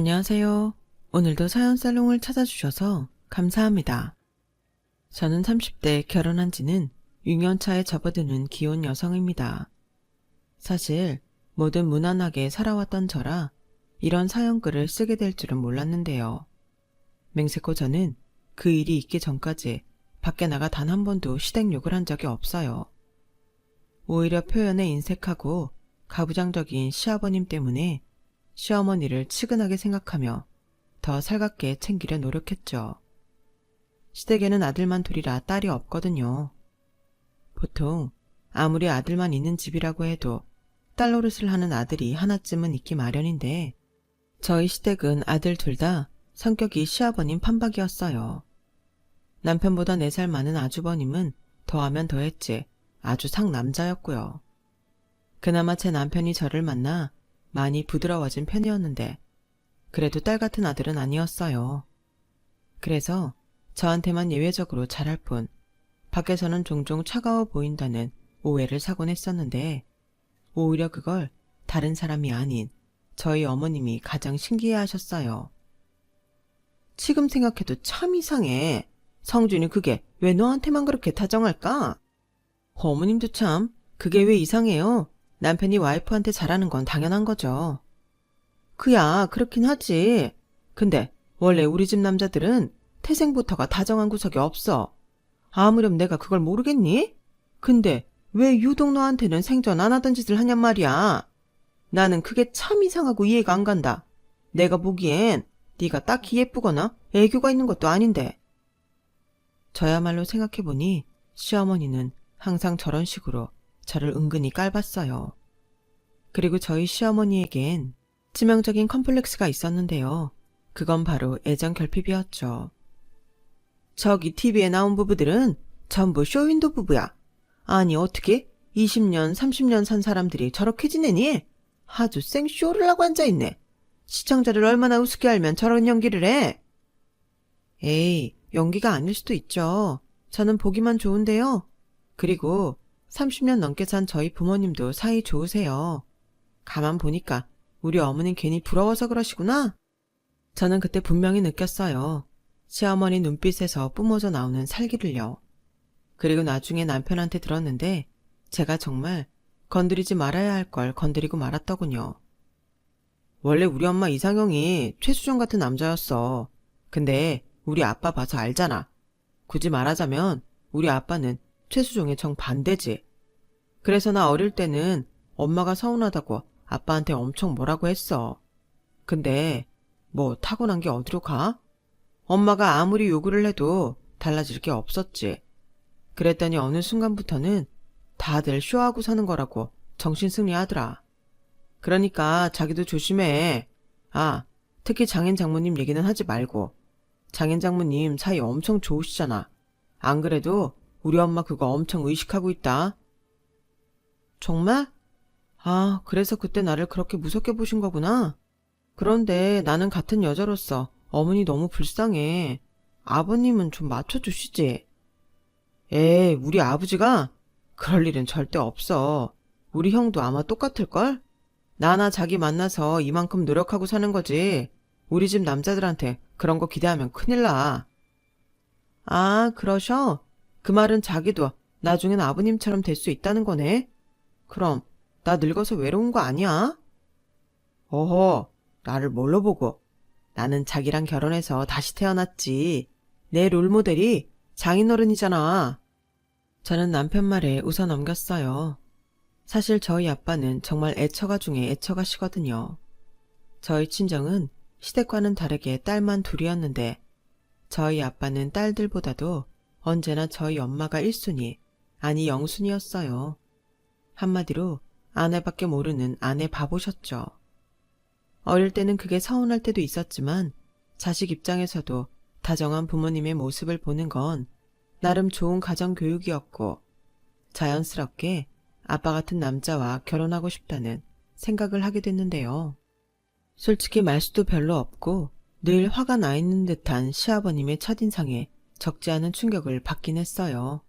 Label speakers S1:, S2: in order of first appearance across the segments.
S1: 안녕하세요. 오늘도 사연 살롱을 찾아주셔서 감사합니다. 저는 30대 결혼한 지는 6년 차에 접어드는 기혼 여성입니다. 사실 뭐든 무난하게 살아왔던 저라 이런 사연글을 쓰게 될 줄은 몰랐는데요. 맹세코 저는 그 일이 있기 전까지 밖에 나가 단 한 번도 시댁욕을 한 적이 없어요. 오히려 표현에 인색하고 가부장적인 시아버님 때문에 시어머니를 치근하게 생각하며 더 살갑게 챙기려 노력했죠. 시댁에는 아들만 둘이라 딸이 없거든요. 보통 아무리 아들만 있는 집이라고 해도 딸 노릇을 하는 아들이 하나쯤은 있기 마련인데 저희 시댁은 아들 둘 다 성격이 시아버님 판박이었어요. 남편보다 4살 많은 아주버님은 더하면 더했지 아주 상남자였고요. 그나마 제 남편이 저를 만나 많이 부드러워진 편이었는데 그래도 딸 같은 아들은 아니었어요. 그래서 저한테만 예외적으로 잘할 뿐 밖에서는 종종 차가워 보인다는 오해를 사곤 했었는데 오히려 그걸 다른 사람이 아닌 저희 어머님이 가장 신기해하셨어요. 지금 생각해도 참 이상해. 성준이 그게 왜 너한테만 그렇게 다정할까? 어머님도 참 그게 왜 이상해요? 남편이 와이프한테 잘하는 건 당연한 거죠. 그야 그렇긴 하지. 근데 원래 우리 집 남자들은 태생부터가 다정한 구석이 없어. 아무렴 내가 그걸 모르겠니? 근데 왜 유독 너한테는 생전 안 하던 짓을 하냔 말이야. 나는 그게 참 이상하고 이해가 안 간다. 내가 보기엔 네가 딱히 예쁘거나 애교가 있는 것도 아닌데. 저야말로 생각해보니 시어머니는 항상 저런 식으로 저를 은근히 깔봤어요. 그리고 저희 시어머니에겐 치명적인 컴플렉스가 있었는데요. 그건 바로 애정 결핍이었죠. 저기 TV에 나온 부부들은 전부 쇼윈도 부부야. 아니 어떻게 20년, 30년 산 사람들이 저렇게 지내니? 아주 생쇼를 하고 앉아있네. 시청자를 얼마나 우습게 알면 저런 연기를 해? 에이, 연기가 아닐 수도 있죠. 저는 보기만 좋은데요. 그리고 30년 넘게 산 저희 부모님도 사이 좋으세요. 가만 보니까 우리 어머님 괜히 부러워서 그러시구나? 저는 그때 분명히 느꼈어요. 시어머니 눈빛에서 뿜어져 나오는 살기를요. 그리고 나중에 남편한테 들었는데 제가 정말 건드리지 말아야 할 걸 건드리고 말았더군요. 원래 우리 엄마 이상형이 최수정 같은 남자였어. 근데 우리 아빠 봐서 알잖아. 굳이 말하자면 우리 아빠는 최수종의 정반대지. 그래서 나 어릴 때는 엄마가 서운하다고 아빠한테 엄청 뭐라고 했어. 근데 뭐 타고난 게 어디로 가? 엄마가 아무리 요구를 해도 달라질 게 없었지. 그랬더니 어느 순간부터는 다들 쇼하고 사는 거라고 정신승리 하더라. 그러니까 자기도 조심해. 아, 특히 장인 장모님 얘기는 하지 말고. 장인 장모님 사이 엄청 좋으시잖아. 안 그래도 우리 엄마 그거 엄청 의식하고 있다. 정말? 아, 그래서 그때 나를 그렇게 무섭게 보신 거구나. 그런데 나는 같은 여자로서 어머니 너무 불쌍해. 아버님은 좀 맞춰주시지. 에이, 우리 아버지가? 그럴 일은 절대 없어. 우리 형도 아마 똑같을걸? 나나 자기 만나서 이만큼 노력하고 사는 거지. 우리 집 남자들한테 그런 거 기대하면 큰일 나. 아, 그러셔? 그 말은 자기도 나중엔 아버님처럼 될 수 있다는 거네? 그럼 나 늙어서 외로운 거 아니야? 어허, 나를 뭘로 보고. 나는 자기랑 결혼해서 다시 태어났지. 내 롤모델이 장인어른이잖아. 저는 남편 말에 웃어 넘겼어요. 사실 저희 아빠는 정말 애처가 중에 애처가시거든요. 저희 친정은 시댁과는 다르게 딸만 둘이었는데 저희 아빠는 딸들보다도 언제나 저희 엄마가 1순위, 아니 0순위였어요. 한마디로 아내밖에 모르는 아내 바보셨죠. 어릴 때는 그게 서운할 때도 있었지만 자식 입장에서도 다정한 부모님의 모습을 보는 건 나름 좋은 가정교육이었고 자연스럽게 아빠 같은 남자와 결혼하고 싶다는 생각을 하게 됐는데요. 솔직히 말수도 별로 없고 늘 화가 나 있는 듯한 시아버님의 첫인상에 적지 않은 충격을 받긴 했어요.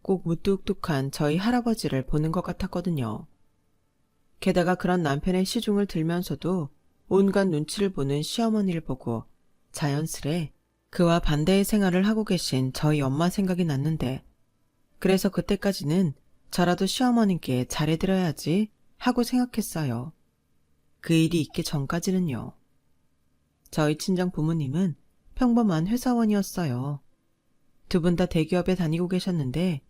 S1: 꼭 무뚝뚝한 저희 할아버지를 보는 것 같았거든요. 게다가 그런 남편의 시중을 들면서도 온갖 눈치를 보는 시어머니를 보고 자연스레 그와 반대의 생활을 하고 계신 저희 엄마 생각이 났는데, 그래서 그때까지는 저라도 시어머님께 잘해드려야지 하고 생각했어요. 그 일이 있기 전까지는요. 저희 친정 부모님은 평범한 회사원이었어요. 두 분 다 대기업에 다니고 계셨는데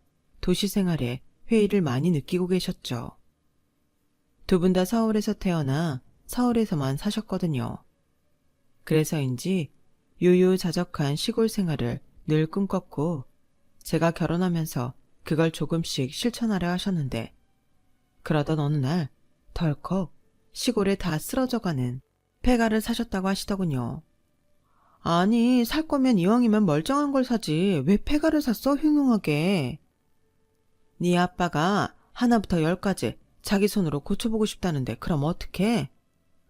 S1: 도시 생활에 회의를 많이 느끼고 계셨죠. 두 분 다 서울에서 태어나 서울에서만 사셨거든요. 그래서인지 유유자적한 시골 생활을 늘 꿈꿨고, 제가 결혼하면서 그걸 조금씩 실천하려 하셨는데, 그러던 어느 날 덜컥 시골에 다 쓰러져가는 폐가를 사셨다고 하시더군요. 아니, 살 거면 이왕이면 멀쩡한 걸 사지 왜 폐가를 샀어, 흉흉하게. 네 아빠가 하나부터 10까지 자기 손으로 고쳐보고 싶다는데 그럼 어떡해?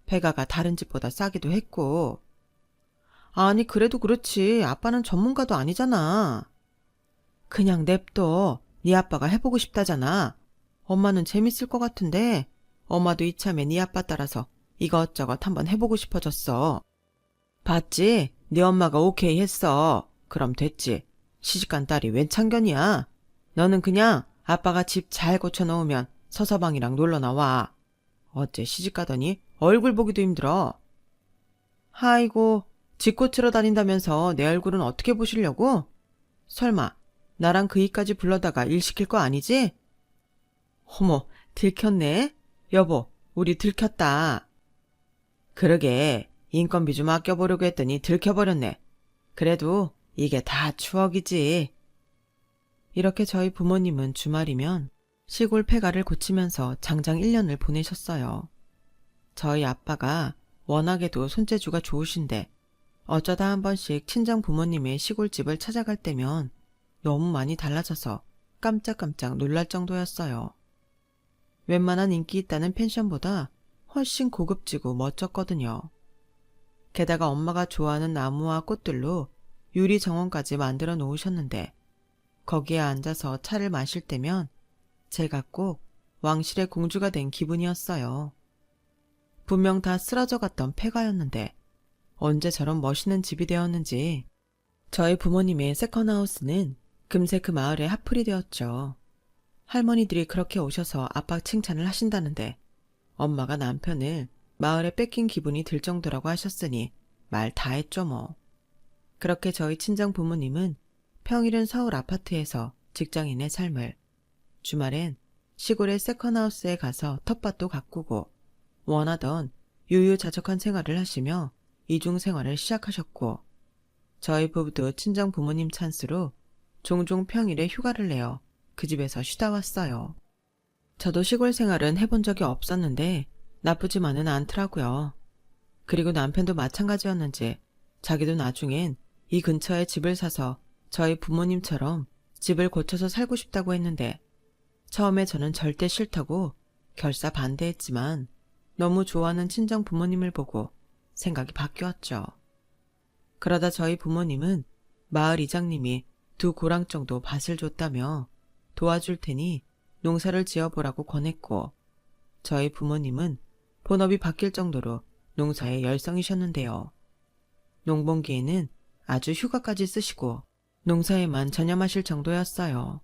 S1: 폐가가 다른 집보다 싸기도 했고. 아니, 그래도 그렇지, 아빠는 전문가도 아니잖아. 그냥 냅둬. 네 아빠가 해보고 싶다잖아. 엄마는 재밌을 것 같은데 엄마도 이참에 네 아빠 따라서 이것저것 한번 해보고 싶어졌어. 봤지? 네 엄마가 오케이 했어. 그럼 됐지. 시집간 딸이 웬 참견이야. 너는 그냥 아빠가 집 잘 고쳐놓으면 서서방이랑 놀러 나와. 어째 시집가더니 얼굴 보기도 힘들어. 아이고, 집 고치러 다닌다면서 내 얼굴은 어떻게 보시려고? 설마 나랑 그 일까지 불러다가 일 시킬 거 아니지? 어머, 들켰네. 여보, 우리 들켰다. 그러게, 인건비 좀 아껴보려고 했더니 들켜버렸네. 그래도 이게 다 추억이지. 이렇게 저희 부모님은 주말이면 시골 폐가를 고치면서 장장 1년을 보내셨어요. 저희 아빠가 워낙에도 손재주가 좋으신데 어쩌다 한 번씩 친정 부모님의 시골집을 찾아갈 때면 너무 많이 달라져서 깜짝깜짝 놀랄 정도였어요. 웬만한 인기 있다는 펜션보다 훨씬 고급지고 멋졌거든요. 게다가 엄마가 좋아하는 나무와 꽃들로 유리 정원까지 만들어 놓으셨는데, 거기에 앉아서 차를 마실 때면 제가 꼭 왕실의 공주가 된 기분이었어요. 분명 다 쓰러져 갔던 폐가였는데 언제 저런 멋있는 집이 되었는지. 저희 부모님의 세컨하우스는 금세 그 마을의 핫플이 되었죠. 할머니들이 그렇게 오셔서 아빠 칭찬을 하신다는데 엄마가 남편을 마을에 뺏긴 기분이 들 정도라고 하셨으니 말 다 했죠 뭐. 그렇게 저희 친정 부모님은 평일은 서울 아파트에서 직장인의 삶을, 주말엔 시골의 세컨하우스에 가서 텃밭도 가꾸고 원하던 유유자적한 생활을 하시며 이중 생활을 시작하셨고, 저희 부부도 친정 부모님 찬스로 종종 평일에 휴가를 내어 그 집에서 쉬다 왔어요. 저도 시골 생활은 해본 적이 없었는데 나쁘지만은 않더라고요. 그리고 남편도 마찬가지였는지 자기도 나중엔 이 근처에 집을 사서 저희 부모님처럼 집을 고쳐서 살고 싶다고 했는데, 처음에 저는 절대 싫다고 결사 반대했지만 너무 좋아하는 친정 부모님을 보고 생각이 바뀌었죠. 그러다 저희 부모님은 마을 이장님이 2고랑 정도 밭을 줬다며 도와줄 테니 농사를 지어보라고 권했고, 저희 부모님은 본업이 바뀔 정도로 농사에 열성이셨는데요. 농번기에는 아주 휴가까지 쓰시고 농사에만 전념하실 정도였어요.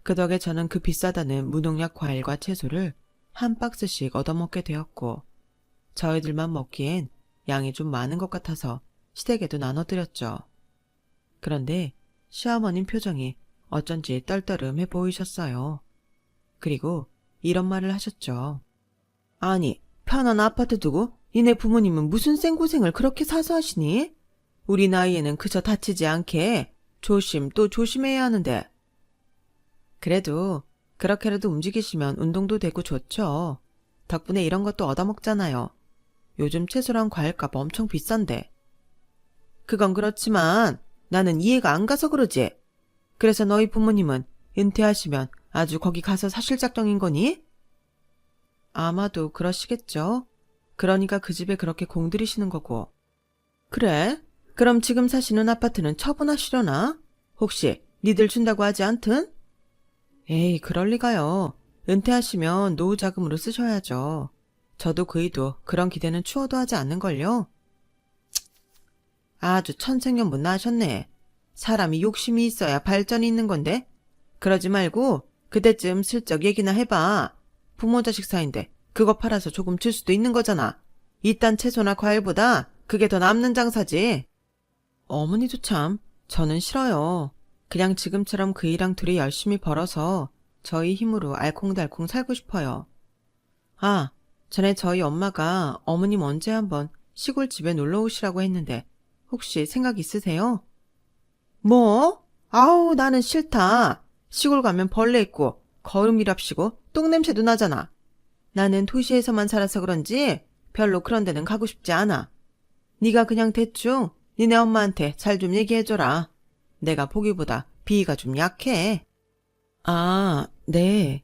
S1: 그 덕에 저는 그 비싸다는 무농약 과일과 채소를 한 박스씩 얻어먹게 되었고, 저희들만 먹기엔 양이 좀 많은 것 같아서 시댁에도 나눠드렸죠. 그런데 시어머님 표정이 어쩐지 떨떠름해 보이셨어요. 그리고 이런 말을 하셨죠. 아니, 편한 아파트 두고 니네 부모님은 무슨 생고생을 그렇게 사서 하시니? 우리 나이에는 그저 다치지 않게 조심 또 조심해야 하는데. 그래도 그렇게라도 움직이시면 운동도 되고 좋죠. 덕분에 이런 것도 얻어먹잖아요. 요즘 채소랑 과일값 엄청 비싼데. 그건 그렇지만 나는 이해가 안 가서 그러지. 그래서 너희 부모님은 은퇴하시면 아주 거기 가서 사실 작정인 거니? 아마도 그러시겠죠. 그러니까 그 집에 그렇게 공들이시는 거고. 그래? 그럼 지금 사시는 아파트는 처분하시려나? 혹시 니들 준다고 하지 않든? 에이, 그럴 리가요. 은퇴하시면 노후 자금으로 쓰셔야죠. 저도 그이도 그런 기대는 추워도 하지 않는걸요. 아주 천생연분 나셨네. 사람이 욕심이 있어야 발전이 있는 건데. 그러지 말고 그때쯤 슬쩍 얘기나 해봐. 부모 자식 사이인데 그거 팔아서 조금 줄 수도 있는 거잖아. 이딴 채소나 과일보다 그게 더 남는 장사지. 어머니도 참, 저는 싫어요. 그냥 지금처럼 그이랑 둘이 열심히 벌어서 저희 힘으로 알콩달콩 살고 싶어요. 아, 전에 저희 엄마가 어머님 언제 한번 시골집에 놀러 오시라고 했는데 혹시 생각 있으세요? 뭐? 아우, 나는 싫다. 시골 가면 벌레 있고 거름이랍시고 똥냄새도 나잖아. 나는 도시에서만 살아서 그런지 별로 그런 데는 가고 싶지 않아. 네가 그냥 대충 니네 엄마한테 잘 좀 얘기해줘라. 내가 보기보다 비위가 좀 약해. 아, 네.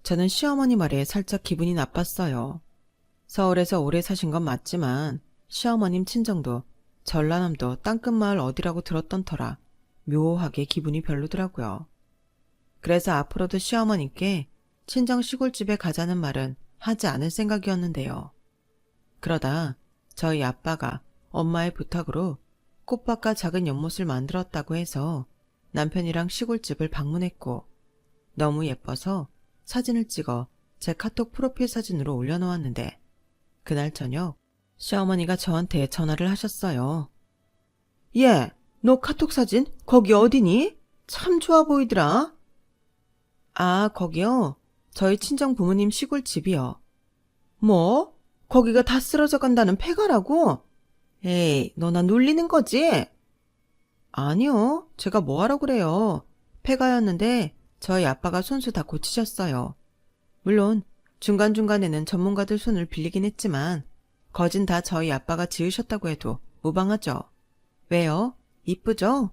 S1: 저는 시어머니 말에 살짝 기분이 나빴어요. 서울에서 오래 사신 건 맞지만 시어머님 친정도 전라남도 땅끝마을 어디라고 들었던 터라 묘하게 기분이 별로더라고요. 그래서 앞으로도 시어머님께 친정 시골집에 가자는 말은 하지 않을 생각이었는데요. 그러다 저희 아빠가 엄마의 부탁으로 꽃밭과 작은 연못을 만들었다고 해서 남편이랑 시골집을 방문했고 너무 예뻐서 사진을 찍어 제 카톡 프로필 사진으로 올려놓았는데 그날 저녁 시어머니가 저한테 전화를 하셨어요. 얘, 너 카톡 사진 거기 어디니? 참 좋아 보이더라. 아, 거기요? 저희 친정 부모님 시골집이요. 뭐? 거기가 다 쓰러져 간다는 폐가라고? 에이, 너 나 놀리는 거지? 아니요, 제가 뭐하러 그래요. 폐가였는데 저희 아빠가 손수 다 고치셨어요. 물론 중간중간에는 전문가들 손을 빌리긴 했지만 거진 다 저희 아빠가 지으셨다고 해도 무방하죠. 왜요? 이쁘죠?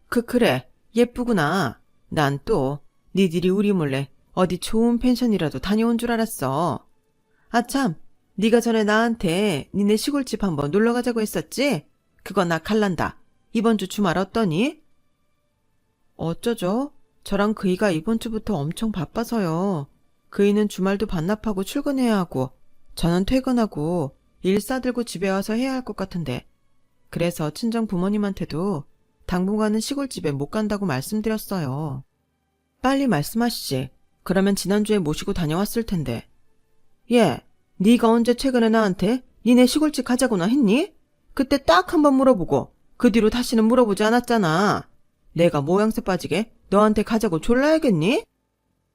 S1: 그래. 예쁘구나. 난 또 니들이 우리 몰래 어디 좋은 펜션이라도 다녀온 줄 알았어. 아참, 네가 전에 나한테 니네 시골집 한번 놀러 가자고 했었지? 그거 나 갈란다. 이번 주 주말 어떠니? 어쩌죠? 저랑 그이가 이번 주부터 엄청 바빠서요. 그이는 주말도 반납하고 출근해야 하고 저는 퇴근하고 일 싸들고 집에 와서 해야 할 것 같은데 그래서 친정 부모님한테도 당분간은 시골집에 못 간다고 말씀드렸어요. 빨리 말씀하시지. 그러면 지난주에 모시고 다녀왔을 텐데. 예, 네가 언제 최근에 나한테 니네 시골집 가자고나 했니? 그때 딱 한 번 물어보고 그 뒤로 다시는 물어보지 않았잖아. 내가 모양새 빠지게 너한테 가자고 졸라야겠니?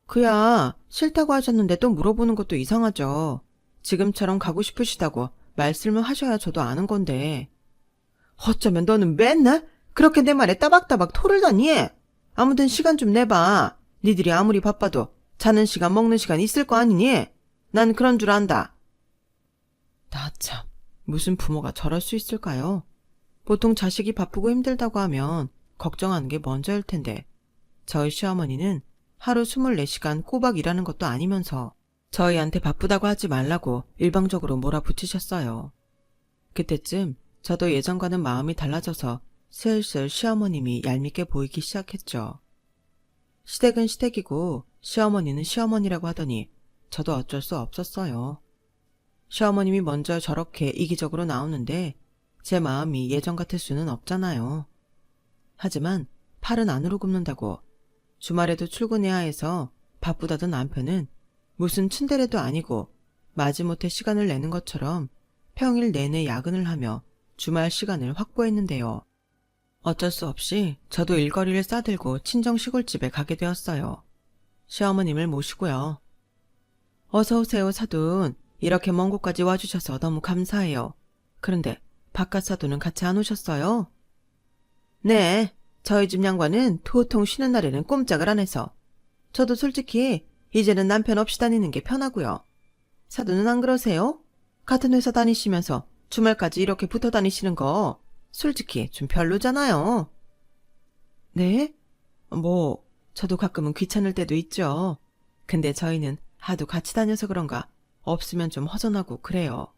S1: 그야 싫다고 하셨는데 또 물어보는 것도 이상하죠. 지금처럼 가고 싶으시다고 말씀을 하셔야 저도 아는 건데. 어쩌면 너는 맨날 그렇게 내 말에 따박따박 토를 다니? 아무튼 시간 좀 내봐. 니들이 아무리 바빠도 자는 시간 먹는 시간 있을 거 아니니? 난 그런 줄 안다. 나 참, 무슨 부모가 저럴 수 있을까요? 보통 자식이 바쁘고 힘들다고 하면 걱정하는 게 먼저일 텐데 저희 시어머니는 하루 24시간 꼬박 일하는 것도 아니면서 저희한테 바쁘다고 하지 말라고 일방적으로 몰아붙이셨어요. 그때쯤 저도 예전과는 마음이 달라져서 슬슬 시어머님이 얄밉게 보이기 시작했죠. 시댁은 시댁이고 시어머니는 시어머니라고 하더니 저도 어쩔 수 없었어요. 시어머님이 먼저 저렇게 이기적으로 나오는데 제 마음이 예전 같을 수는 없잖아요. 하지만 팔은 안으로 굽는다고 주말에도 출근해야 해서 바쁘다던 남편은 무슨 츤데레도 아니고 마지못해 시간을 내는 것처럼 평일 내내 야근을 하며 주말 시간을 확보했는데요. 어쩔 수 없이 저도 일거리를 싸들고 친정 시골집에 가게 되었어요. 시어머님을 모시고요. 어서 오세요, 사돈. 이렇게 먼 곳까지 와주셔서 너무 감사해요. 그런데 바깥 사돈은 같이 안 오셨어요? 네, 저희 집 양반은 도통 쉬는 날에는 꼼짝을 안 해서. 저도 솔직히 이제는 남편 없이 다니는 게 편하고요. 사돈은 안 그러세요? 같은 회사 다니시면서 주말까지 이렇게 붙어 다니시는 거 솔직히 좀 별로잖아요. 네? 저도 가끔은 귀찮을 때도 있죠. 근데 저희는 하도 같이 다녀서 그런가 없으면 좀 허전하고 그래요.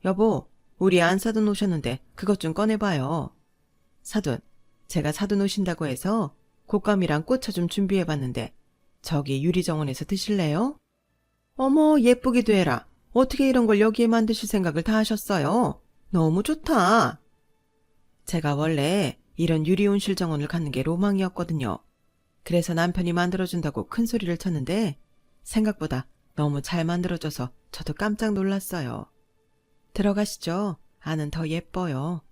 S1: 여보, 우리 안 사돈 오셨는데 그것 좀 꺼내봐요. 사돈, 제가 사돈 오신다고 해서 곶감이랑 꽃차 좀 준비해봤는데 저기 유리정원에서 드실래요? 어머, 예쁘기도 해라. 어떻게 이런 걸 여기에 만드실 생각을 다 하셨어요? 너무 좋다. 제가 원래 이런 유리온실 정원을 갖는 게 로망이었거든요. 그래서 남편이 만들어준다고 큰 소리를 쳤는데 생각보다 너무 잘 만들어져서 저도 깜짝 놀랐어요. 들어가시죠. 안은 더 예뻐요.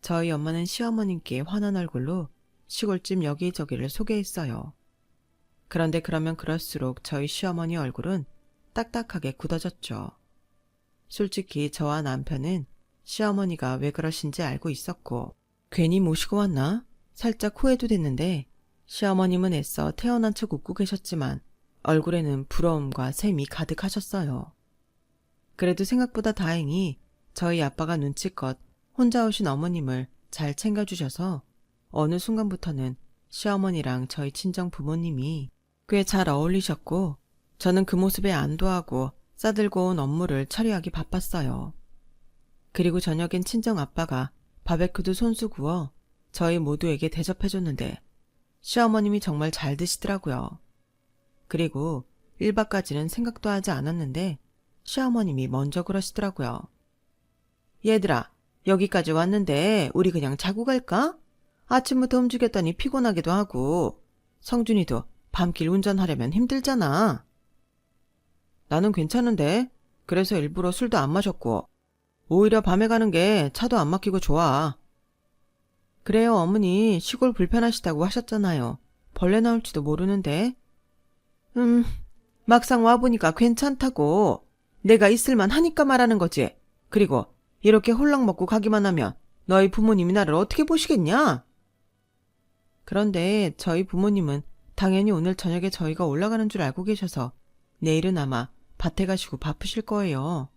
S1: 저희 엄마는 시어머님께 환한 얼굴로 시골집 여기저기를 소개했어요. 그런데 그러면 그럴수록 저희 시어머니 얼굴은 딱딱하게 굳어졌죠. 솔직히 저와 남편은 시어머니가 왜 그러신지 알고 있었고 괜히 모시고 왔나? 살짝 후회도 됐는데 시어머님은 애써 태어난 척 웃고 계셨지만 얼굴에는 부러움과 샘이 가득하셨어요. 그래도 생각보다 다행히 저희 아빠가 눈치껏 혼자 오신 어머님을 잘 챙겨주셔서 어느 순간부터는 시어머니랑 저희 친정 부모님이 꽤 잘 어울리셨고 저는 그 모습에 안도하고 싸들고 온 업무를 처리하기 바빴어요. 그리고 저녁엔 친정 아빠가 바베큐도 손수 구워 저희 모두에게 대접해줬는데 시어머님이 정말 잘 드시더라고요. 그리고 1박까지는 생각도 하지 않았는데 시어머님이 먼저 그러시더라고요. 얘들아, 여기까지 왔는데 우리 그냥 자고 갈까? 아침부터 움직였더니 피곤하기도 하고 성준이도 밤길 운전하려면 힘들잖아. 나는 괜찮은데 그래서 일부러 술도 안 마셨고 오히려 밤에 가는 게 차도 안 막히고 좋아. 그래요, 어머니 시골 불편하시다고 하셨잖아요. 벌레 나올지도 모르는데. 막상 와보니까 괜찮다고. 내가 있을만 하니까 말하는 거지. 그리고 이렇게 홀랑 먹고 가기만 하면 너희 부모님이 나를 어떻게 보시겠냐? 그런데 저희 부모님은 당연히 오늘 저녁에 저희가 올라가는 줄 알고 계셔서 내일은 아마 밭에 가시고 바쁘실 거예요.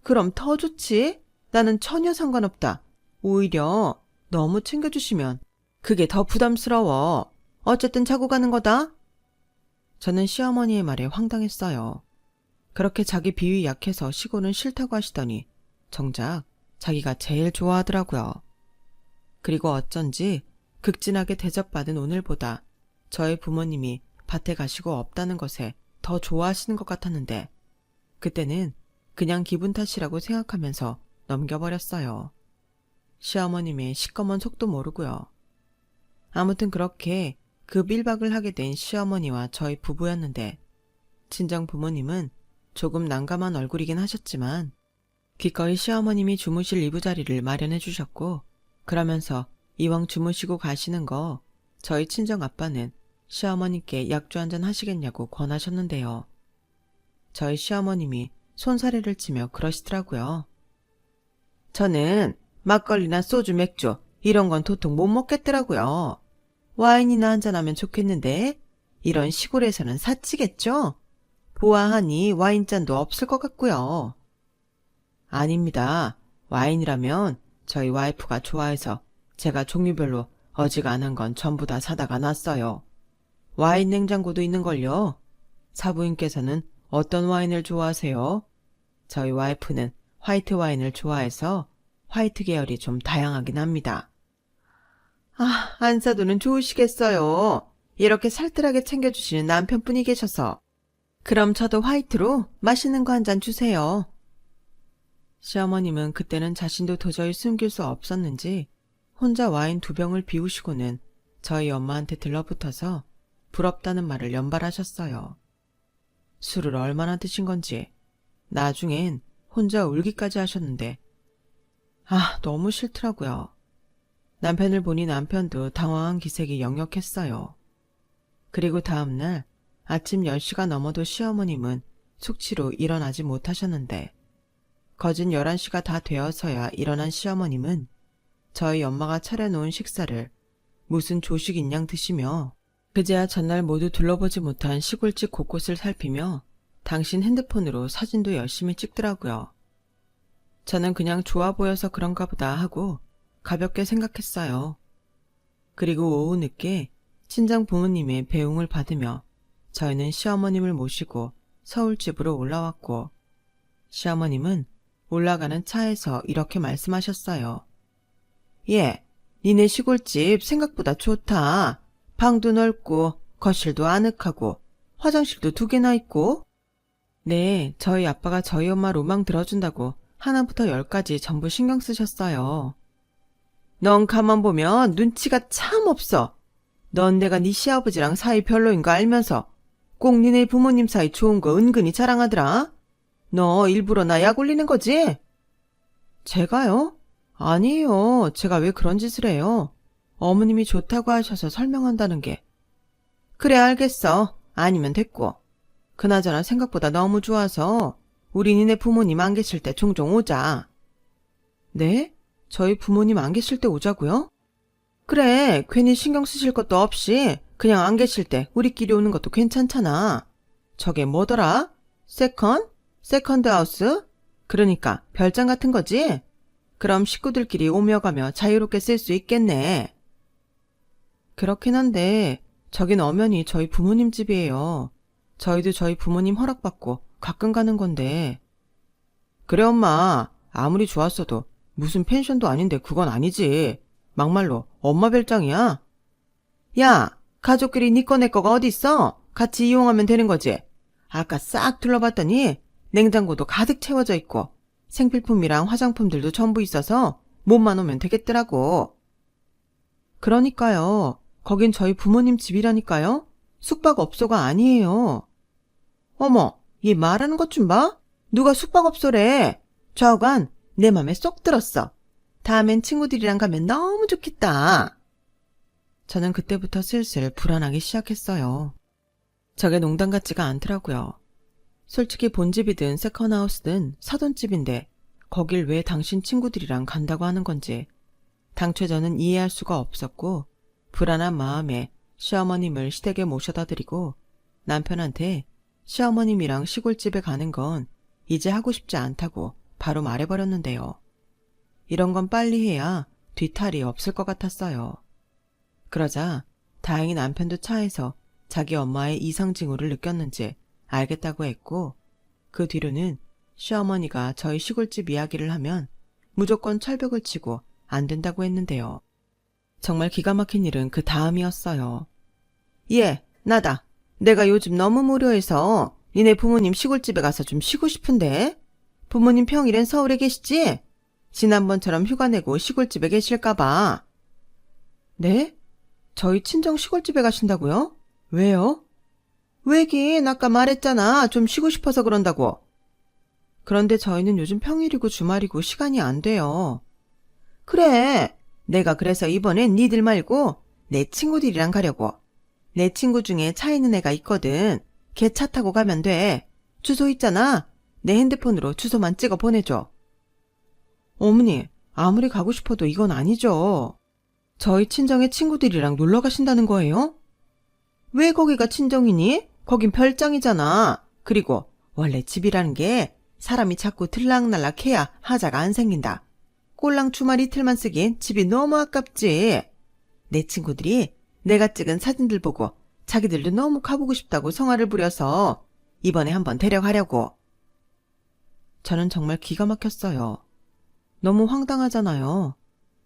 S1: 그럼 더 좋지? 나는 전혀 상관없다. 오히려 너무 챙겨주시면 그게 더 부담스러워. 어쨌든 자고 가는 거다. 저는 시어머니의 말에 황당했어요. 그렇게 자기 비위 약해서 시골은 싫다고 하시더니 정작 자기가 제일 좋아하더라고요. 그리고 어쩐지 극진하게 대접받은 오늘보다 저희 부모님이 밭에 가시고 없다는 것에 더 좋아하시는 것 같았는데 그때는 그냥 기분 탓이라고 생각하면서 넘겨버렸어요. 시어머님의 시꺼먼 속도 모르고요. 아무튼 그렇게 급 1박을 하게 된 시어머니와 저희 부부였는데 친정 부모님은 조금 난감한 얼굴이긴 하셨지만 기꺼이 시어머님이 주무실 이부자리를 마련해 주셨고 그러면서 이왕 주무시고 가시는 거 저희 친정 아빠는 시어머니께 약주 한잔 하시겠냐고 권하셨는데요. 저희 시어머님이 손사래를 치며 그러시더라고요. 저는 막걸리나 소주, 맥주 이런 건 도통 못 먹겠더라고요. 와인이나 한잔하면 좋겠는데 이런 시골에서는 사치겠죠? 보아하니 와인잔도 없을 것 같고요. 아닙니다. 와인이라면 저희 와이프가 좋아해서 제가 종류별로 어지간한 건 전부 다 사다가 놨어요. 와인 냉장고도 있는걸요. 사부인께서는 어떤 와인을 좋아하세요? 저희 와이프는 화이트 와인을 좋아해서 화이트 계열이 좀 다양하긴 합니다. 아, 안사도는 좋으시겠어요. 이렇게 살뜰하게 챙겨주시는 남편분이 계셔서. 그럼 저도 화이트로 맛있는 거 한 잔 주세요. 시어머님은 그때는 자신도 도저히 숨길 수 없었는지 혼자 와인 2병을 비우시고는 저희 엄마한테 들러붙어서 부럽다는 말을 연발하셨어요. 술을 얼마나 드신 건지 나중엔 혼자 울기까지 하셨는데 너무 싫더라고요. 남편을 보니 남편도 당황한 기색이 역력했어요. 그리고 다음날 아침 10시가 넘어도 시어머님은 숙취로 일어나지 못하셨는데 거진 11시가 다 되어서야 일어난 시어머님은 저희 엄마가 차려놓은 식사를 무슨 조식인 양 드시며 그제야 전날 모두 둘러보지 못한 시골집 곳곳을 살피며 당신 핸드폰으로 사진도 열심히 찍더라고요. 저는 그냥 좋아 보여서 그런가 보다 하고 가볍게 생각했어요. 그리고 오후 늦게 친정 부모님의 배웅을 받으며 저희는 시어머님을 모시고 서울집으로 올라왔고 시어머님은 올라가는 차에서 이렇게 말씀하셨어요. 예, 니네 시골집 생각보다 좋다. 방도 넓고 거실도 아늑하고 화장실도 2개나 있고. 네, 저희 아빠가 저희 엄마 로망 들어준다고 하나부터 10까지 전부 신경 쓰셨어요. 넌 가만 보면 눈치가 참 없어. 넌 내가 네 시아버지랑 사이 별로인 거 알면서 꼭 니네 부모님 사이 좋은 거 은근히 자랑하더라. 너 일부러 나 약 올리는 거지? 제가요? 아니에요. 제가 왜 그런 짓을 해요? 어머님이 좋다고 하셔서 설명한다는 게. 그래, 알겠어. 아니면 됐고. 그나저나 생각보다 너무 좋아서 우리 니네 부모님 안 계실 때 종종 오자. 네? 저희 부모님 안 계실 때 오자고요? 그래, 괜히 신경 쓰실 것도 없이 그냥 안 계실 때 우리끼리 오는 것도 괜찮잖아. 저게 뭐더라? 세컨드 하우스? 그러니까 별장 같은 거지? 그럼 식구들끼리 오며 가며 자유롭게 쓸 수 있겠네. 그렇긴 한데 저긴 엄연히 저희 부모님 집이에요. 저희도 저희 부모님 허락받고 가끔 가는 건데. 그래 엄마, 아무리 좋았어도 무슨 펜션도 아닌데 그건 아니지. 막말로 엄마 별장이야. 야, 가족끼리 니 거 내 거가 어딨어? 같이 이용하면 되는 거지. 아까 싹 둘러봤더니 냉장고도 가득 채워져 있고 생필품이랑 화장품들도 전부 있어서 몸만 오면 되겠더라고. 그러니까요. 거긴 저희 부모님 집이라니까요. 숙박업소가 아니에요. 어머, 얘 말하는 것 좀 봐. 누가 숙박업소래. 좌우간 내 맘에 쏙 들었어. 다음엔 친구들이랑 가면 너무 좋겠다. 저는 그때부터 슬슬 불안하기 시작했어요. 저게 농담 같지가 않더라고요. 솔직히 본집이든 세컨하우스든 사돈 집인데 거길 왜 당신 친구들이랑 간다고 하는 건지 당최 저는 이해할 수가 없었고 불안한 마음에 시어머님을 시댁에 모셔다 드리고 남편한테 시어머님이랑 시골집에 가는 건 이제 하고 싶지 않다고 바로 말해버렸는데요. 이런 건 빨리 해야 뒤탈이 없을 것 같았어요. 그러자 다행히 남편도 차에서 자기 엄마의 이상 징후를 느꼈는지 알겠다고 했고 그 뒤로는 시어머니가 저희 시골집 이야기를 하면 무조건 철벽을 치고 안 된다고 했는데요. 정말 기가 막힌 일은 그 다음이었어요. 예, 나다. 내가 요즘 너무 무료해서 니네 부모님 시골집에 가서 좀 쉬고 싶은데. 부모님 평일엔 서울에 계시지? 지난번처럼 휴가 내고 시골집에 계실까봐. 네? 저희 친정 시골집에 가신다고요? 왜요? 왜긴 아까 말했잖아. 좀 쉬고 싶어서 그런다고. 그런데 저희는 요즘 평일이고 주말이고 시간이 안 돼요. 그래. 내가 그래서 이번엔 니들 말고 내 친구들이랑 가려고. 내 친구 중에 차 있는 애가 있거든. 걔 차 타고 가면 돼. 주소 있잖아. 내 핸드폰으로 주소만 찍어 보내줘. 어머니, 아무리 가고 싶어도 이건 아니죠. 저희 친정의 친구들이랑 놀러 가신다는 거예요? 왜 거기가 친정이니? 거긴 별장이잖아. 그리고 원래 집이라는 게 사람이 자꾸 들락날락해야 하자가 안 생긴다. 꼴랑 주말 이틀만 쓰기엔 집이 너무 아깝지. 내 친구들이 내가 찍은 사진들 보고 자기들도 너무 가보고 싶다고 성화를 부려서 이번에 한번 데려가려고. 저는 정말 기가 막혔어요. 너무 황당하잖아요.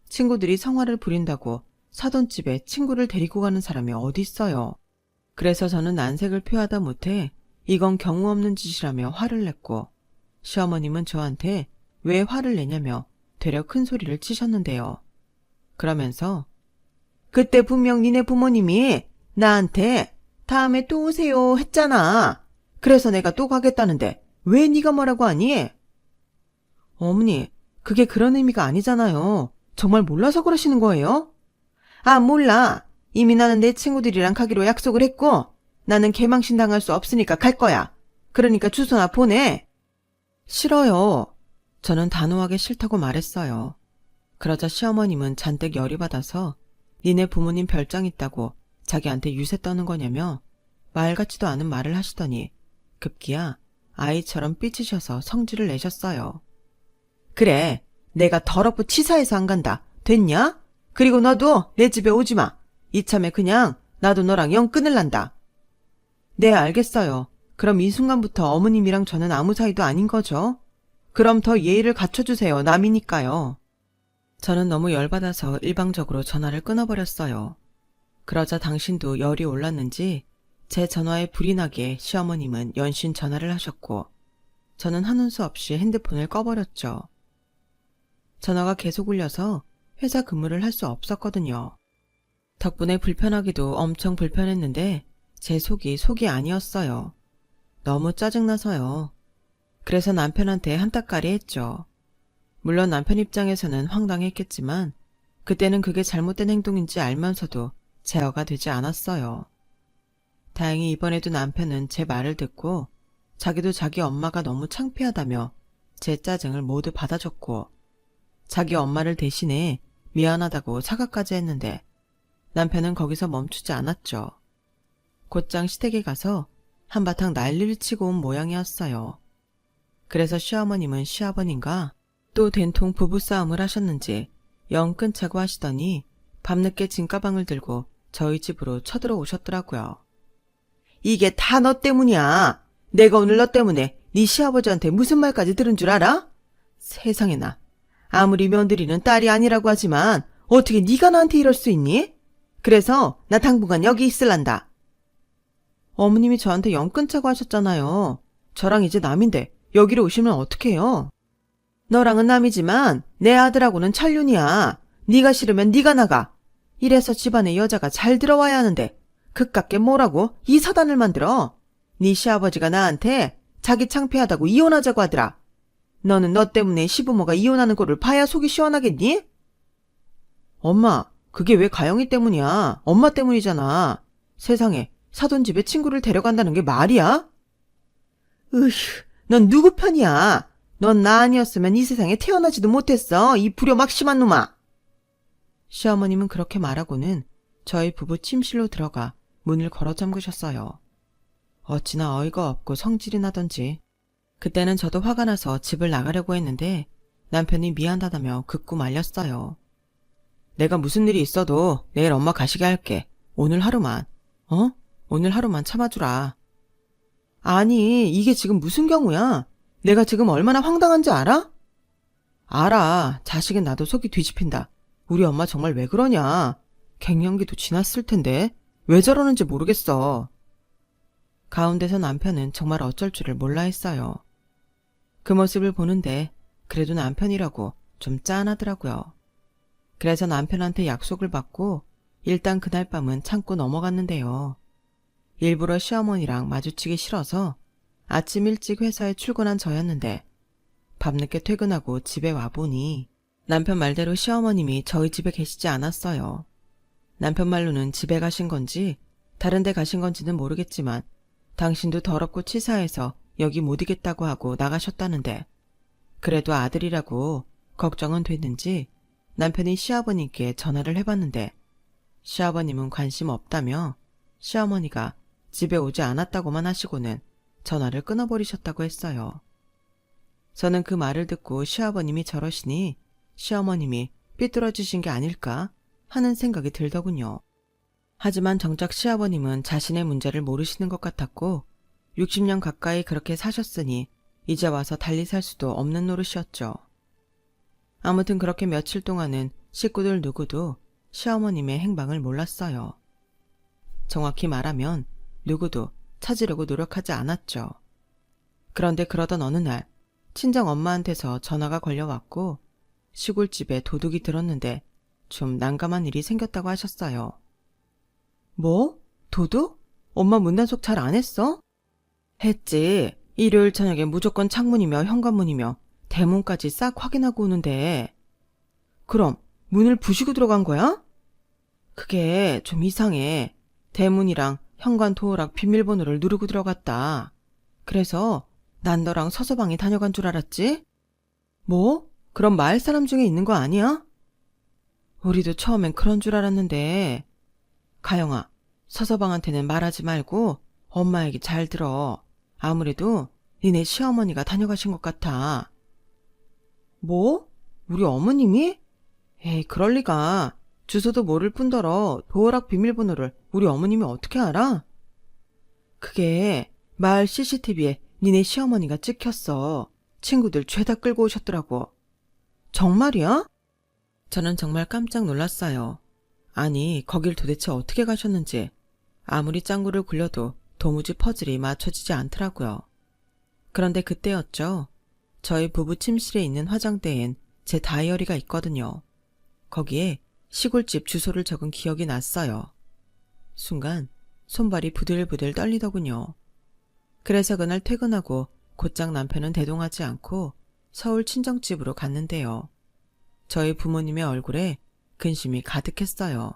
S1: 친구들이 성화를 부린다고 사돈집에 친구를 데리고 가는 사람이 어디 있어요. 그래서 저는 난색을 표하다 못해 이건 경우 없는 짓이라며 화를 냈고 시어머님은 저한테 왜 화를 내냐며 되려 큰 소리를 치셨는데요. 그러면서 그때 분명 니네 부모님이 나한테 다음에 또 오세요 했잖아. 그래서 내가 또 가겠다는데 왜 네가 뭐라고 하니? 어머니, 그게 그런 의미가 아니잖아요. 정말 몰라서 그러시는 거예요? 아, 몰라. 이미 나는 내 친구들이랑 가기로 약속을 했고 나는 개망신 당할 수 없으니까 갈 거야. 그러니까 주소나 보내. 싫어요. 저는 단호하게 싫다고 말했어요. 그러자 시어머님은 잔뜩 열이 받아서 니네 부모님 별장 있다고 자기한테 유세 떠는 거냐며 말 같지도 않은 말을 하시더니 급기야 아이처럼 삐치셔서 성질을 내셨어요. 그래, 내가 더럽고 치사해서 안 간다. 됐냐? 그리고 너도 내 집에 오지 마. 이참에 그냥 나도 너랑 영 끊을란다. 네, 알겠어요. 그럼 이 순간부터 어머님이랑 저는 아무 사이도 아닌 거죠? 그럼 더 예의를 갖춰주세요. 남이니까요. 저는 너무 열받아서 일방적으로 전화를 끊어버렸어요. 그러자 당신도 열이 올랐는지 제 전화에 불이 나게 시어머님은 연신 전화를 하셨고 저는 하는 수 없이 핸드폰을 꺼버렸죠. 전화가 계속 울려서 회사 근무를 할 수 없었거든요. 덕분에 불편하기도 엄청 불편했는데 제 속이 아니었어요. 너무 짜증나서요. 그래서 남편한테 한따까리 했죠. 물론 남편 입장에서는 황당했겠지만 그때는 그게 잘못된 행동인지 알면서도 제어가 되지 않았어요. 다행히 이번에도 남편은 제 말을 듣고 자기도 자기 엄마가 너무 창피하다며 제 짜증을 모두 받아줬고 자기 엄마를 대신해 미안하다고 사과까지 했는데 남편은 거기서 멈추지 않았죠. 곧장 시댁에 가서 한바탕 난리를 치고 온 모양이었어요. 그래서 시어머님은 시아버님과 또 된통 부부싸움을 하셨는지 영 끊자고 하시더니 밤늦게 짐가방을 들고 저희 집으로 쳐들어오셨더라고요. 이게 다 너 때문이야. 내가 오늘 너 때문에 네 시아버지한테 무슨 말까지 들은 줄 알아? 세상에나. 아무리 며느리는 딸이 아니라고 하지만 어떻게 네가 나한테 이럴 수 있니? 그래서 나 당분간 여기 있을란다. 어머님이 저한테 영 끊자고 하셨잖아요. 저랑 이제 남인데 여기로 오시면 어떡해요? 너랑은 남이지만 내 아들하고는 천륜이야. 네가 싫으면 네가 나가. 이래서 집안에 여자가 잘 들어와야 하는데 그깟게 뭐라고 이 사단을 만들어. 네 시아버지가 나한테 자기 창피하다고 이혼하자고 하더라. 너는 너 때문에 시부모가 이혼하는 꼴을 봐야 속이 시원하겠니? 엄마, 그게 왜 가영이 때문이야? 엄마 때문이잖아. 세상에 사돈집에 친구를 데려간다는 게 말이야? 으휴, 넌 누구 편이야? 넌 나 아니었으면 이 세상에 태어나지도 못했어. 이 불효막심한 놈아. 시어머님은 그렇게 말하고는 저희 부부 침실로 들어가 문을 걸어 잠그셨어요. 어찌나 어이가 없고 성질이 나던지. 그때는 저도 화가 나서 집을 나가려고 했는데 남편이 미안하다며 극구 말렸어요. 내가 무슨 일이 있어도 내일 엄마 가시게 할게. 오늘 하루만. 오늘 하루만 참아주라. 아니, 이게 지금 무슨 경우야? 내가 지금 얼마나 황당한지 알아? 알아. 자식은 나도 속이 뒤집힌다. 우리 엄마 정말 왜 그러냐. 갱년기도 지났을 텐데 왜 저러는지 모르겠어. 가운데서 남편은 정말 어쩔 줄을 몰라 했어요. 그 모습을 보는데 그래도 남편이라고 좀 짠하더라고요. 그래서 남편한테 약속을 받고 일단 그날 밤은 참고 넘어갔는데요. 일부러 시어머니랑 마주치기 싫어서 아침 일찍 회사에 출근한 저였는데 밤늦게 퇴근하고 집에 와보니 남편 말대로 시어머님이 저희 집에 계시지 않았어요. 남편 말로는 집에 가신 건지 다른 데 가신 건지는 모르겠지만 당신도 더럽고 치사해서 여기 못 있겠다고 하고 나가셨다는데 그래도 아들이라고 걱정은 됐는지 남편이 시아버님께 전화를 해봤는데 시아버님은 관심 없다며 시어머니가 집에 오지 않았다고만 하시고는 전화를 끊어버리셨다고 했어요. 저는 그 말을 듣고 시아버님이 저러시니 시어머님이 삐뚤어지신 게 아닐까 하는 생각이 들더군요. 하지만 정작 시아버님은 자신의 문제를 모르시는 것 같았고 60년 가까이 그렇게 사셨으니 이제 와서 달리 살 수도 없는 노릇이었죠. 아무튼 그렇게 며칠 동안은 식구들 누구도 시어머님의 행방을 몰랐어요. 정확히 말하면 누구도 찾으려고 노력하지 않았죠. 그런데 그러던 어느 날 친정 엄마한테서 전화가 걸려왔고 시골집에 도둑이 들었는데 좀 난감한 일이 생겼다고 하셨어요. 뭐? 도둑? 엄마 문단속 잘 안 했어? 했지. 일요일 저녁에 무조건 창문이며 현관문이며 대문까지 싹 확인하고 오는데. 그럼 문을 부시고 들어간 거야? 그게 좀 이상해. 대문이랑 현관 도어락 비밀번호를 누르고 들어갔다. 그래서 난 너랑 서서방이 다녀간 줄 알았지? 뭐? 그럼 마을 사람 중에 있는 거 아니야? 우리도 처음엔 그런 줄 알았는데. 가영아, 서서방한테는 말하지 말고 엄마 얘기 잘 들어. 아무래도 니네 시어머니가 다녀가신 것 같아. 뭐? 우리 어머님이? 에이, 그럴 리가. 주소도 모를 뿐더러 도어락 비밀번호를 우리 어머님이 어떻게 알아? 그게 마을 CCTV에 니네 시어머니가 찍혔어. 친구들 죄다 끌고 오셨더라고. 정말이야? 저는 정말 깜짝 놀랐어요. 아니, 거길 도대체 어떻게 가셨는지 아무리 짱구를 굴려도 도무지 퍼즐이 맞춰지지 않더라고요. 그런데 그때였죠. 저희 부부 침실에 있는 화장대엔 제 다이어리가 있거든요. 거기에 시골집 주소를 적은 기억이 났어요. 순간 손발이 부들부들 떨리더군요. 그래서 그날 퇴근하고 곧장 남편은 대동하지 않고 서울 친정집으로 갔는데요. 저희 부모님의 얼굴에 근심이 가득했어요.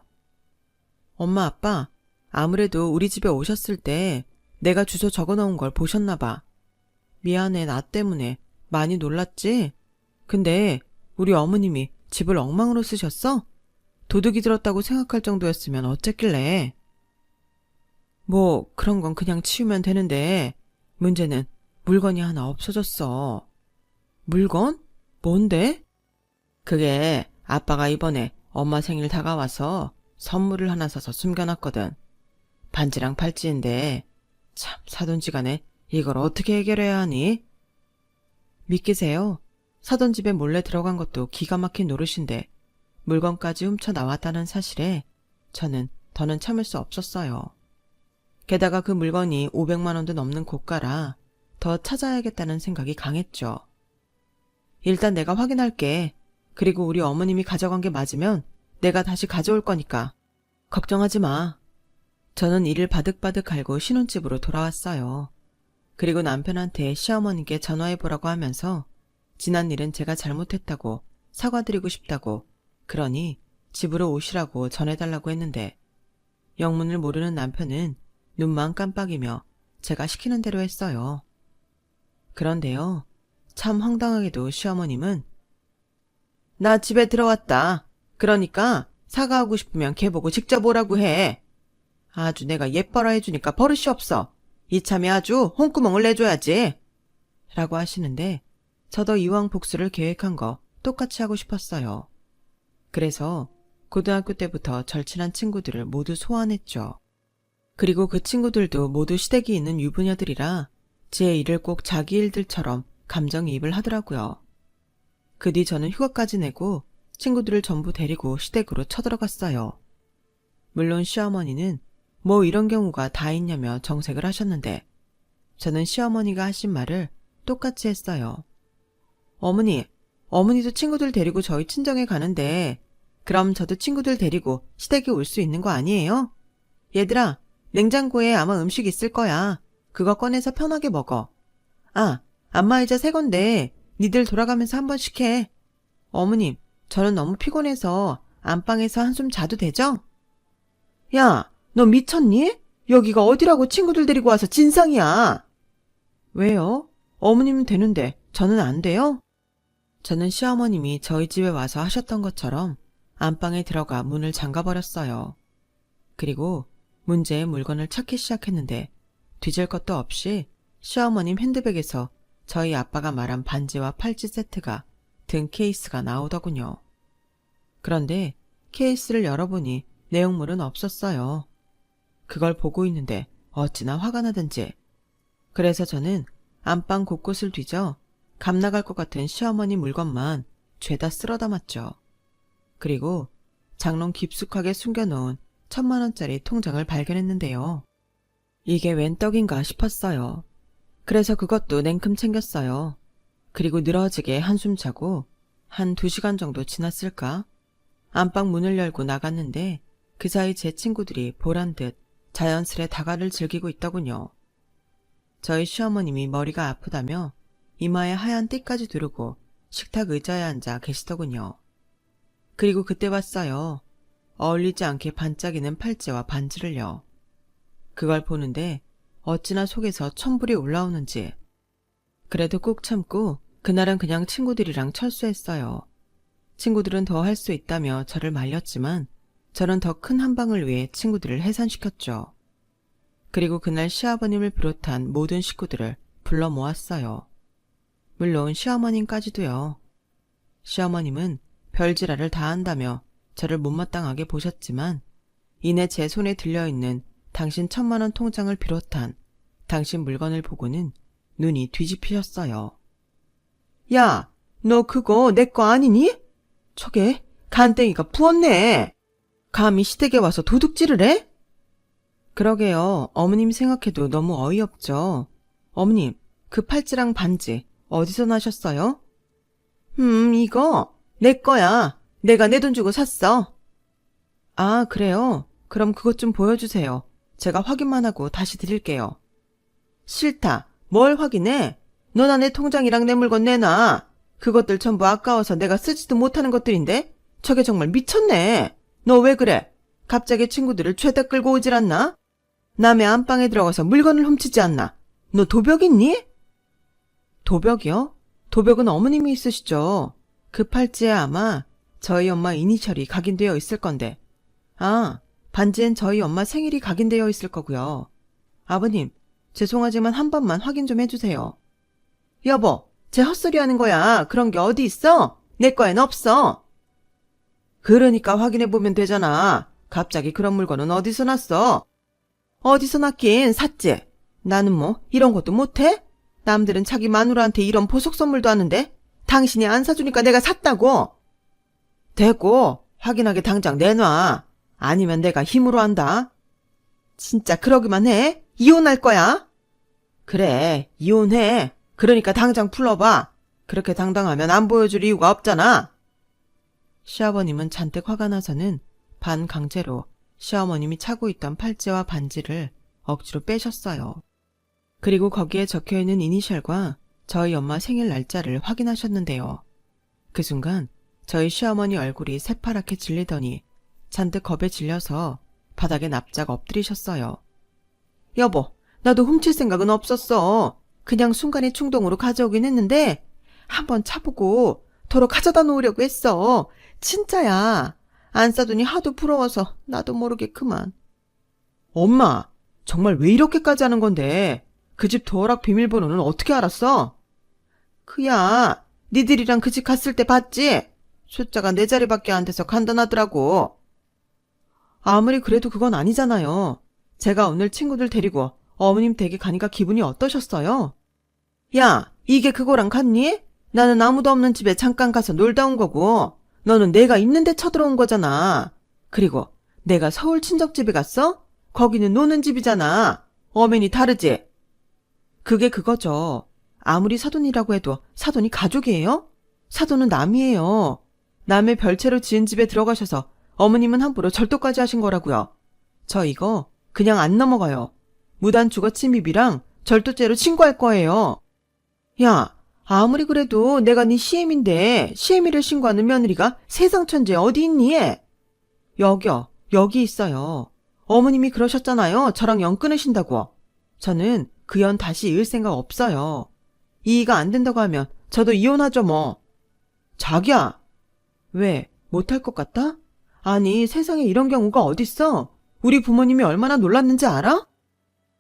S1: 엄마, 아빠, 아무래도 우리 집에 오셨을 때 내가 주소 적어놓은 걸 보셨나 봐. 미안해, 나 때문에 많이 놀랐지? 근데 우리 어머님이 집을 엉망으로 쓰셨어? 도둑이 들었다고 생각할 정도였으면 어쨌길래. 뭐 그런 건 그냥 치우면 되는데 문제는 물건이 하나 없어졌어. 물건? 뭔데? 그게 아빠가 이번에 엄마 생일 다가와서 선물을 하나 사서 숨겨놨거든. 반지랑 팔찌인데 참 사돈지간에 이걸 어떻게 해결해야 하니? 믿기세요? 사돈 집에 몰래 들어간 것도 기가 막힌 노릇인데 물건까지 훔쳐 나왔다는 사실에 저는 더는 참을 수 없었어요. 게다가 그 물건이 500만 원도 넘는 고가라 더 찾아야겠다는 생각이 강했죠. 일단 내가 확인할게. 그리고 우리 어머님이 가져간 게 맞으면 내가 다시 가져올 거니까 걱정하지 마. 저는 이를 바득바득 갈고 신혼집으로 돌아왔어요. 그리고 남편한테 시어머니께 전화해보라고 하면서 지난 일은 제가 잘못했다고 사과드리고 싶다고 그러니 집으로 오시라고 전해달라고 했는데 영문을 모르는 남편은 눈만 깜빡이며 제가 시키는 대로 했어요. 그런데요, 참 황당하게도 시어머님은 나 집에 들어왔다. 그러니까 사과하고 싶으면 걔 보고 직접 오라고 해. 아주 내가 예뻐라 해주니까 버릇이 없어. 이참에 아주 홍구멍을 내줘야지. 라고 하시는데 저도 이왕 복수를 계획한 거 똑같이 하고 싶었어요. 그래서 고등학교 때부터 절친한 친구들을 모두 소환했죠. 그리고 그 친구들도 모두 시댁이 있는 유부녀들이라 제 일을 꼭 자기 일들처럼 감정이입을 하더라고요. 그 뒤 저는 휴가까지 내고 친구들을 전부 데리고 시댁으로 쳐들어갔어요. 물론 시어머니는 뭐 이런 경우가 다 있냐며 정색을 하셨는데 저는 시어머니가 하신 말을 똑같이 했어요. 어머니도 친구들 데리고 저희 친정에 가는데 그럼 저도 친구들 데리고 시댁에 올 수 있는 거 아니에요? 얘들아, 냉장고에 아마 음식 있을 거야. 그거 꺼내서 편하게 먹어. 아, 안마의자 새 건데 니들 돌아가면서 한 번씩 해. 어머님, 저는 너무 피곤해서 안방에서 한숨 자도 되죠? 야, 너 미쳤니? 여기가 어디라고 친구들 데리고 와서 진상이야. 왜요? 어머님은 되는데 저는 안 돼요? 저는 시어머님이 저희 집에 와서 하셨던 것처럼 안방에 들어가 문을 잠가버렸어요. 그리고 문제의 물건을 찾기 시작했는데 뒤질 것도 없이 시어머님 핸드백에서 저희 아빠가 말한 반지와 팔찌 세트가 든 케이스가 나오더군요. 그런데 케이스를 열어보니 내용물은 없었어요. 그걸 보고 있는데 어찌나 화가 나든지. 그래서 저는 안방 곳곳을 뒤져 감 나갈 것 같은 시어머니 물건만 죄다 쓸어 담았죠. 그리고 장롱 깊숙하게 숨겨놓은 1,000만 원짜리 통장을 발견했는데요. 이게 웬 떡인가 싶었어요. 그래서 그것도 냉큼 챙겼어요. 그리고 늘어지게 한숨 자고 한 2시간 정도 지났을까? 안방 문을 열고 나갔는데 그 사이 제 친구들이 보란듯 자연스레 다가를 즐기고 있더군요. 저희 시어머님이 머리가 아프다며 이마에 하얀 띠까지 두르고 식탁 의자에 앉아 계시더군요. 그리고 그때 봤어요. 어울리지 않게 반짝이는 팔찌와 반지를요. 그걸 보는데 어찌나 속에서 천불이 올라오는지. 그래도 꾹 참고 그날은 그냥 친구들이랑 철수했어요. 친구들은 더 할 수 있다며 저를 말렸지만 저는 더 큰 한방을 위해 친구들을 해산시켰죠. 그리고 그날 시아버님을 비롯한 모든 식구들을 불러 모았어요. 물론 시어머님까지도요. 시어머님은 별지랄을 다 한다며 저를 못마땅하게 보셨지만 이내 제 손에 들려있는 당신 1,000만 원 통장을 비롯한 당신 물건을 보고는 눈이 뒤집히셨어요. 야, 너 그거 내 거 아니니? 저게 간땡이가 부었네. 감히 시댁에 와서 도둑질을 해? 그러게요. 어머님 생각해도 너무 어이없죠. 어머님, 그 팔찌랑 반지 어디서 나셨어요? 이거 내 거야. 내가 내 돈 주고 샀어. 아, 그래요? 그럼 그것 좀 보여주세요. 제가 확인만 하고 다시 드릴게요. 싫다. 뭘 확인해? 너나 내 통장이랑 내 물건 내놔. 그것들 전부 아까워서 내가 쓰지도 못하는 것들인데? 저게 정말 미쳤네. 너 왜 그래? 갑자기 친구들을 죄다 끌고 오질 않나? 남의 안방에 들어가서 물건을 훔치지 않나? 너 도벽 있니? 도벽이요? 도벽은 어머님이 있으시죠. 그 팔찌에 아마 저희 엄마 이니셜이 각인되어 있을 건데. 아, 반지엔 저희 엄마 생일이 각인되어 있을 거고요. 아버님, 죄송하지만 한 번만 확인 좀 해주세요. 여보, 제 헛소리 하는 거야. 그런 게 어디 있어? 내 거엔 없어. 그러니까 확인해보면 되잖아. 갑자기 그런 물건은 어디서 났어? 어디서 났긴 샀지. 나는 뭐 이런 것도 못해? 남들은 자기 마누라한테 이런 보석 선물도 하는데 당신이 안 사주니까 내가 샀다고. 됐고 확인하게 당장 내놔. 아니면 내가 힘으로 한다. 진짜 그러기만 해? 이혼할 거야? 그래, 이혼해. 그러니까 당장 풀어봐. 그렇게 당당하면 안 보여줄 이유가 없잖아. 시아버님은 잔뜩 화가 나서는 반강제로 시어머님이 차고 있던 팔찌와 반지를 억지로 빼셨어요. 그리고 거기에 적혀있는 이니셜과 저희 엄마 생일 날짜를 확인하셨는데요. 그 순간 저희 시어머니 얼굴이 새파랗게 질리더니 잔뜩 겁에 질려서 바닥에 납작 엎드리셨어요. 여보, 나도 훔칠 생각은 없었어. 그냥 순간의 충동으로 가져오긴 했는데 한번 차보고 도로 가져다 놓으려고 했어. 진짜야. 안 싸더니 하도 부러워서 나도 모르게 그만. 엄마, 정말 왜 이렇게까지 하는 건데? 그 집 도어락 비밀번호는 어떻게 알았어? 그야, 니들이랑 그 집 갔을 때 봤지? 숫자가 4자리밖에 안 돼서 간단하더라고. 아무리 그래도 그건 아니잖아요. 제가 오늘 친구들 데리고 어머님 댁에 가니까 기분이 어떠셨어요? 야, 이게 그거랑 같니? 나는 아무도 없는 집에 잠깐 가서 놀다 온 거고 너는 내가 있는데 쳐들어온 거잖아. 그리고 내가 서울 친정집에 갔어? 거기는 노는 집이잖아. 엄연히 다르지? 그게 그거죠. 아무리 사돈이라고 해도 사돈이 가족이에요? 사돈은 남이에요. 남의 별채로 지은 집에 들어가셔서 어머님은 함부로 절도까지 하신 거라고요. 저 이거 그냥 안 넘어가요. 무단 주거 침입이랑 절도죄로 신고할 거예요. 야, 아무리 그래도 내가 네 시애미인데 시애미를 신고하는 며느리가 세상 천지에 어디 있니? 여기요. 여기 있어요. 어머님이 그러셨잖아요. 저랑 연 끊으신다고. 저는 그 연 다시 이을 생각 없어요. 이의가 안 된다고 하면 저도 이혼하죠 뭐. 자기야. 왜? 못할 것 같다? 아니 세상에 이런 경우가 어딨어? 우리 부모님이 얼마나 놀랐는지 알아?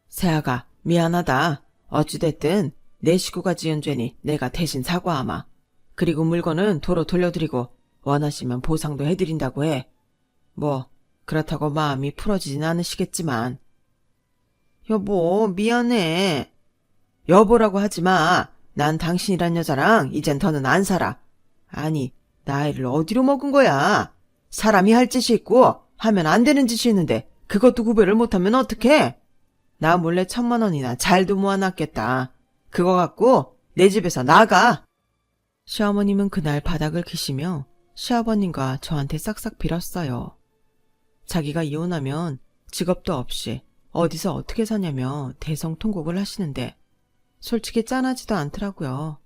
S1: 세아가 미안하다. 어찌됐든 내 식구가 지은 죄니 내가 대신 사과하마. 그리고 물건은 도로 돌려드리고 원하시면 보상도 해드린다고 해. 뭐 그렇다고 마음이 풀어지진 않으시겠지만. 여보 미안해. 여보라고 하지 마. 난 당신이란 여자랑 이젠 더는 안 살아. 아니 나이를 어디로 먹은 거야. 사람이 할 짓이 있고 하면 안 되는 짓이 있는데 그것도 구별을 못하면 어떡해. 나 몰래 1,000만 원이나 잘도 모아놨겠다. 그거 갖고 내 집에서 나가. 시어머님은 그날 바닥을 키시며 시아버님과 저한테 싹싹 빌었어요. 자기가 이혼하면 직업도 없이 어디서 어떻게 사냐며 대성통곡을 하시는데 솔직히 짠하지도 않더라고요.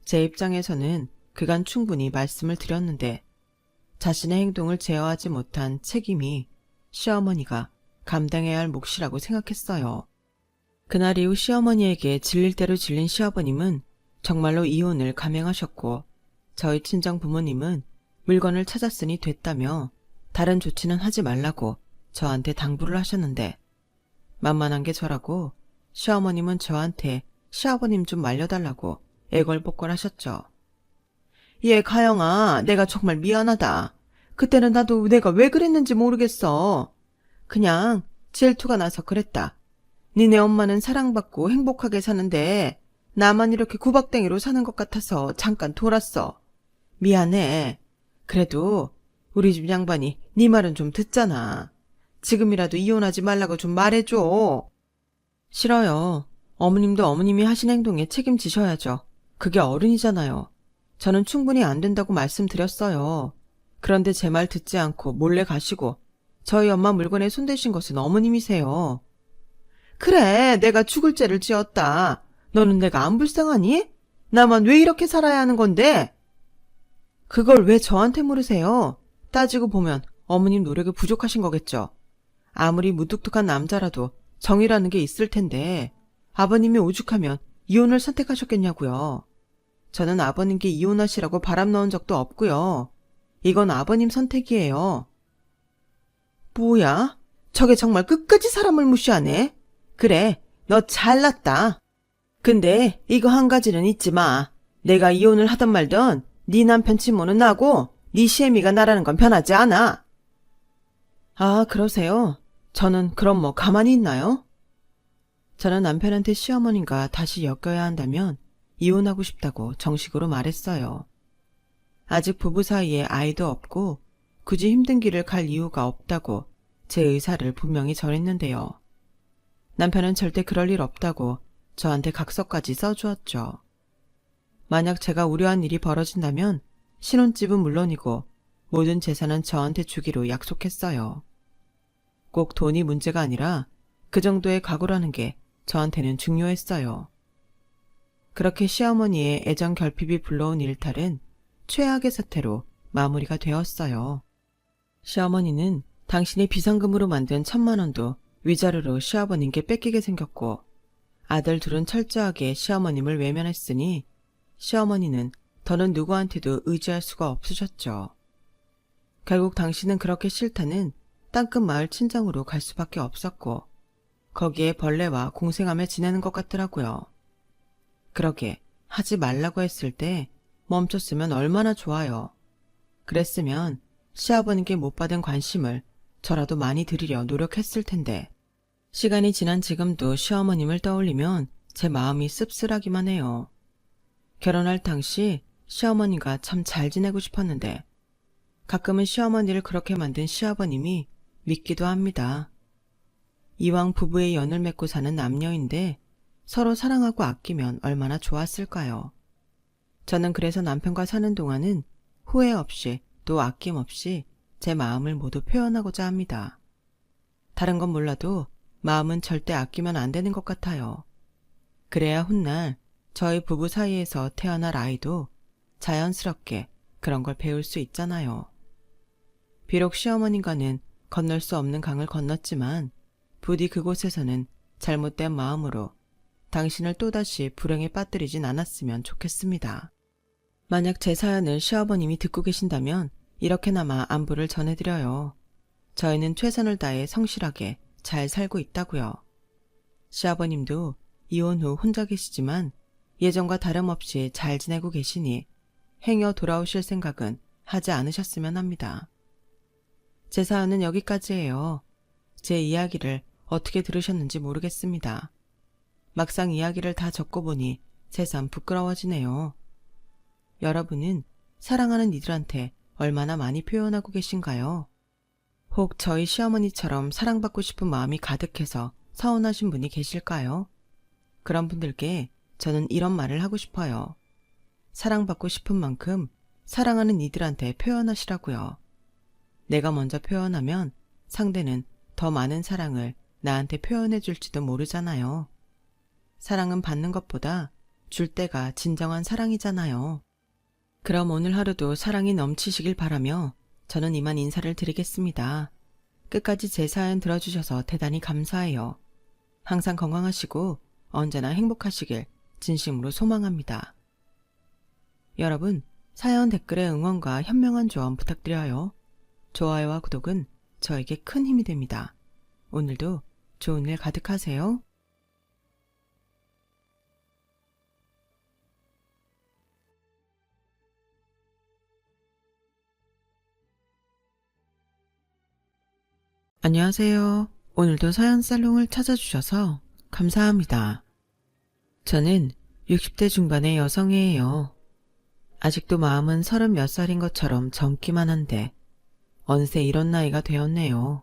S1: 제 입장에서는 그간 충분히 말씀을 드렸는데 자신의 행동을 제어하지 못한 책임이 시어머니가 감당해야 할 몫이라고 생각했어요. 그날 이후 시어머니에게 질릴 대로 질린 시아버님은 정말로 이혼을 감행하셨고 저희 친정 부모님은 물건을 찾았으니 됐다며 다른 조치는 하지 말라고 저한테 당부를 하셨는데 만만한 게 저라고 시어머님은 저한테 시아버님 좀 말려달라고 애걸복걸 하셨죠. 예, 가영아, 내가 정말 미안하다. 그때는 나도 내가 왜 그랬는지 모르겠어. 그냥 질투가 나서 그랬다. 니네 엄마는 사랑받고 행복하게 사는데 나만 이렇게 구박댕이로 사는 것 같아서 잠깐 돌았어. 미안해. 그래도 우리 집 양반이 네 말은 좀 듣잖아. 지금이라도 이혼하지 말라고 좀 말해줘. 싫어요. 어머님도 어머님이 하신 행동에 책임지셔야죠. 그게 어른이잖아요. 저는 충분히 안 된다고 말씀드렸어요. 그런데 제 말 듣지 않고 몰래 가시고 저희 엄마 물건에 손대신 것은 어머님이세요. 그래, 내가 죽을 죄를 지었다. 너는 내가 안 불쌍하니? 나만 왜 이렇게 살아야 하는 건데? 그걸 왜 저한테 물으세요? 따지고 보면 어머님 노력이 부족하신 거겠죠. 아무리 무뚝뚝한 남자라도 정이라는 게 있을 텐데 아버님이 오죽하면 이혼을 선택하셨겠냐고요. 저는 아버님께 이혼하시라고 바람 넣은 적도 없고요. 이건 아버님 선택이에요. 뭐야? 저게 정말 끝까지 사람을 무시하네. 그래, 너 잘났다. 근데 이거 한 가지는 잊지 마. 내가 이혼을 하던 말던 네 남편 친모는 나고 네 시애미가 나라는 건 변하지 않아. 아, 그러세요? 저는 그럼 뭐 가만히 있나요? 저는 남편한테 시어머님과 다시 엮여야 한다면 이혼하고 싶다고 정식으로 말했어요. 아직 부부 사이에 아이도 없고 굳이 힘든 길을 갈 이유가 없다고 제 의사를 분명히 전했는데요. 남편은 절대 그럴 일 없다고 저한테 각서까지 써주었죠. 만약 제가 우려한 일이 벌어진다면 신혼집은 물론이고 모든 재산은 저한테 주기로 약속했어요. 꼭 돈이 문제가 아니라 그 정도의 각오라는 게 저한테는 중요했어요. 그렇게 시어머니의 애정 결핍이 불러온 일탈은 최악의 사태로 마무리가 되었어요. 시어머니는 당신이 비상금으로 만든 1,000만 원도 위자료로 시아버님께 뺏기게 생겼고 아들 둘은 철저하게 시어머님을 외면했으니 시어머니는 더는 누구한테도 의지할 수가 없으셨죠. 결국 당신은 그렇게 싫다는 땅끝 마을 친정으로 갈 수밖에 없었고 거기에 벌레와 공생하며 지내는 것 같더라고요. 그러게 하지 말라고 했을 때 멈췄으면 얼마나 좋아요. 그랬으면 시아버님께 못 받은 관심을 저라도 많이 드리려 노력했을 텐데 시간이 지난 지금도 시어머님을 떠올리면 제 마음이 씁쓸하기만 해요. 결혼할 당시 시어머니가 참 잘 지내고 싶었는데 가끔은 시어머니를 그렇게 만든 시아버님이 믿기도 합니다. 이왕 부부의 연을 맺고 사는 남녀인데 서로 사랑하고 아끼면 얼마나 좋았을까요? 저는 그래서 남편과 사는 동안은 후회 없이 또 아낌없이 제 마음을 모두 표현하고자 합니다. 다른 건 몰라도 마음은 절대 아끼면 안 되는 것 같아요. 그래야 훗날 저희 부부 사이에서 태어날 아이도 자연스럽게 그런 걸 배울 수 있잖아요. 비록 시어머님과는 건널 수 없는 강을 건넜지만 부디 그곳에서는 잘못된 마음으로 당신을 또다시 불행에 빠뜨리진 않았으면 좋겠습니다. 만약 제 사연을 시아버님이 듣고 계신다면 이렇게나마 안부를 전해드려요. 저희는 최선을 다해 성실하게 잘 살고 있다고요. 시아버님도 이혼 후 혼자 계시지만 예전과 다름없이 잘 지내고 계시니 행여 돌아오실 생각은 하지 않으셨으면 합니다. 제 사연은 여기까지예요. 제 이야기를 어떻게 들으셨는지 모르겠습니다. 막상 이야기를 다 적고보니 새삼 부끄러워지네요. 여러분은 사랑하는 이들한테 얼마나 많이 표현하고 계신가요? 혹 저희 시어머니처럼 사랑받고 싶은 마음이 가득해서 서운하신 분이 계실까요? 그런 분들께 저는 이런 말을 하고 싶어요. 사랑받고 싶은 만큼 사랑하는 이들한테 표현하시라고요. 내가 먼저 표현하면 상대는 더 많은 사랑을 나한테 표현해 줄지도 모르잖아요. 사랑은 받는 것보다 줄 때가 진정한 사랑이잖아요. 그럼 오늘 하루도 사랑이 넘치시길 바라며 저는 이만 인사를 드리겠습니다. 끝까지 제 사연 들어주셔서 대단히 감사해요. 항상 건강하시고 언제나 행복하시길 진심으로 소망합니다. 여러분, 사연 댓글에 응원과 현명한 조언 부탁드려요. 좋아요와 구독은 저에게 큰 힘이 됩니다. 오늘도 좋은 일 가득하세요. 안녕하세요. 오늘도 사연 살롱을 찾아주셔서 감사합니다. 저는 60대 중반의 여성이에요. 아직도 마음은 30몇 살인 것처럼 젊기만 한데 어느새 이런 나이가 되었네요.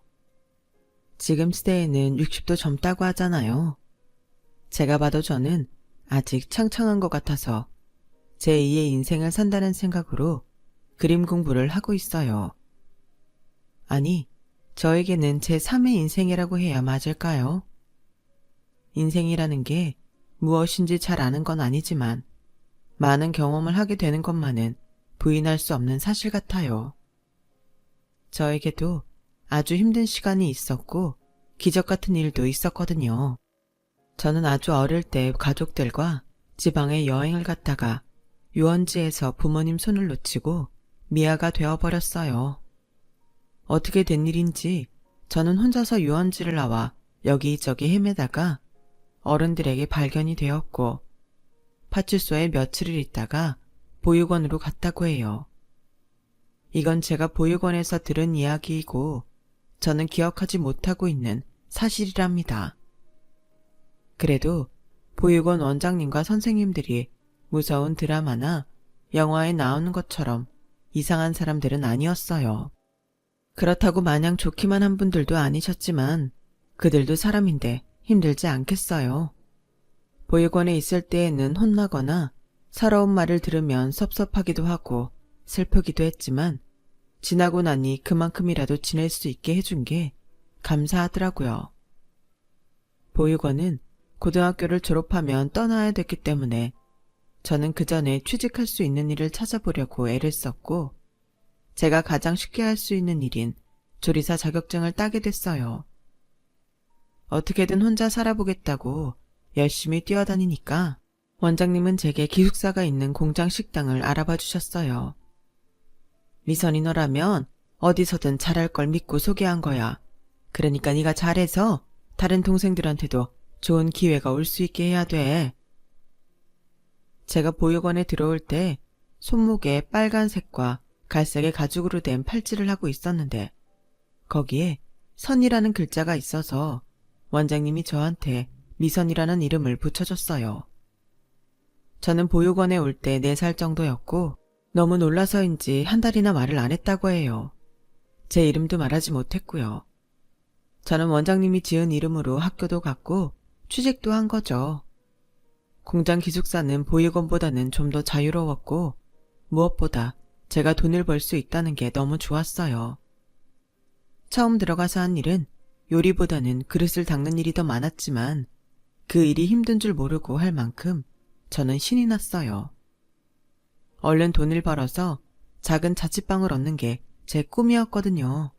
S1: 지금 시대에는 60도 젊다고 하잖아요. 제가 봐도 저는 아직 창창한 것 같아서 제2의 인생을 산다는 생각으로 그림 공부를 하고 있어요. 아니, 저에게는 제3의 인생이라고 해야 맞을까요? 인생이라는 게 무엇인지 잘 아는 건 아니지만 많은 경험을 하게 되는 것만은 부인할 수 없는 사실 같아요. 저에게도 아주 힘든 시간이 있었고 기적 같은 일도 있었거든요. 저는 아주 어릴 때 가족들과 지방에 여행을 갔다가 유원지에서 부모님 손을 놓치고 미아가 되어버렸어요. 어떻게 된 일인지 저는 혼자서 유원지를 나와 여기저기 헤매다가 어른들에게 발견이 되었고 파출소에 며칠을 있다가 보육원으로 갔다고 해요. 이건 제가 보육원에서 들은 이야기이고 저는 기억하지 못하고 있는 사실이랍니다. 그래도 보육원 원장님과 선생님들이 무서운 드라마나 영화에 나오는 것처럼 이상한 사람들은 아니었어요. 그렇다고 마냥 좋기만 한 분들도 아니셨지만 그들도 사람인데 힘들지 않겠어요. 보육원에 있을 때에는 혼나거나 서러운 말을 들으면 섭섭하기도 하고 슬프기도 했지만 지나고 나니 그만큼이라도 지낼 수 있게 해준 게 감사하더라고요. 보육원은 고등학교를 졸업하면 떠나야 됐기 때문에 저는 그 전에 취직할 수 있는 일을 찾아보려고 애를 썼고 제가 가장 쉽게 할 수 있는 일인 조리사 자격증을 따게 됐어요. 어떻게든 혼자 살아보겠다고 열심히 뛰어다니니까 원장님은 제게 기숙사가 있는 공장 식당을 알아봐 주셨어요. 미선이 너라면 어디서든 잘할 걸 믿고 소개한 거야. 그러니까 네가 잘해서 다른 동생들한테도 좋은 기회가 올 수 있게 해야 돼. 제가 보육원에 들어올 때 손목에 빨간색과 갈색의 가죽으로 된 팔찌를 하고 있었는데 거기에 선이라는 글자가 있어서 원장님이 저한테 미선이라는 이름을 붙여줬어요. 저는 보육원에 올 때 4살 정도였고 너무 놀라서인지 한 달이나 말을 안 했다고 해요. 제 이름도 말하지 못했고요. 저는 원장님이 지은 이름으로 학교도 갔고 취직도 한 거죠. 공장 기숙사는 보육원보다는 좀 더 자유로웠고 무엇보다 제가 돈을 벌 수 있다는 게 너무 좋았어요. 처음 들어가서 한 일은 요리보다는 그릇을 닦는 일이 더 많았지만 그 일이 힘든 줄 모르고 할 만큼 저는 신이 났어요. 얼른 돈을 벌어서 작은 자취방을 얻는 게 제 꿈이었거든요.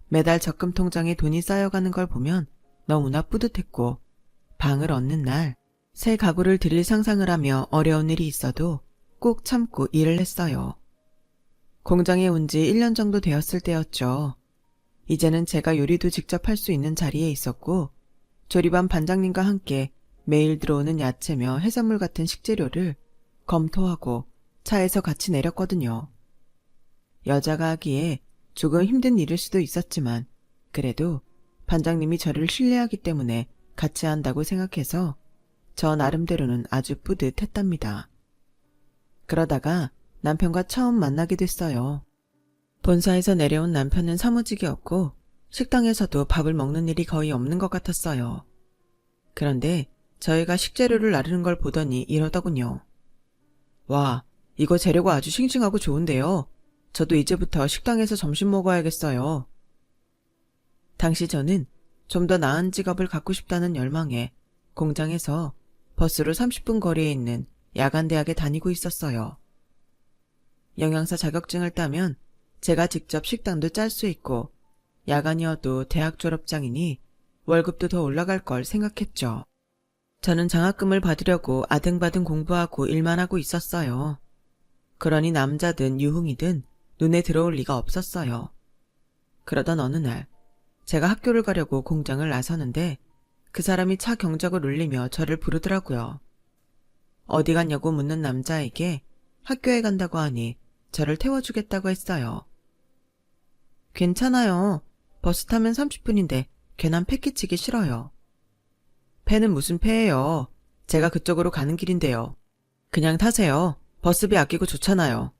S1: 매달 적금 통장에 돈이 쌓여가는 걸 보면 너무나 뿌듯했고 방을 얻는 날 새 가구를 들일 상상을 하며 어려운 일이 있어도 꼭 참고 일을 했어요. 공장에 온 지 1년 정도 되었을 때였죠. 이제는 제가 요리도 직접 할 수 있는 자리에 있었고 조리반 반장님과 함께 매일 들어오는 야채며 해산물 같은 식재료를 검토하고 차에서 같이 내렸거든요. 여자가 하기에 조금 힘든 일일 수도 있었지만 그래도 반장님이 저를 신뢰하기 때문에 같이 한다고 생각해서 저 나름대로는 아주 뿌듯했답니다. 그러다가 남편과 처음 만나게 됐어요. 본사에서 내려온 남편은 사무직이었고 식당에서도 밥을 먹는 일이 거의 없는 것 같았어요. 그런데 저희가 식재료를 나르는 걸 보더니 이러더군요. 와, 이거 재료가 아주 싱싱하고 좋은데요. 저도 이제부터 식당에서 점심 먹어야겠어요. 당시 저는 좀 더 나은 직업을 갖고 싶다는 열망에 공장에서 버스로 30분 거리에 있는 야간대학에 다니고 있었어요. 영양사 자격증을 따면 제가 직접 식당도 짤 수 있고 야간이어도 대학 졸업장이니 월급도 더 올라갈 걸 생각했죠. 저는 장학금을 받으려고 아등바등 공부하고 일만 하고 있었어요. 그러니 남자든 유흥이든 눈에 들어올 리가 없었어요. 그러던 어느 날 제가 학교를 가려고 공장을 나서는데 그 사람이 차 경적을 울리며 저를 부르더라고요. 어디 갔냐고 묻는 남자에게 학교에 간다고 하니 저를 태워주겠다고 했어요. 괜찮아요. 버스 타면 30분인데 괜한 패기치기 싫어요. 패는 무슨 패예요. 제가 그쪽으로 가는 길인데요. 그냥 타세요. 버스비 아끼고 좋잖아요.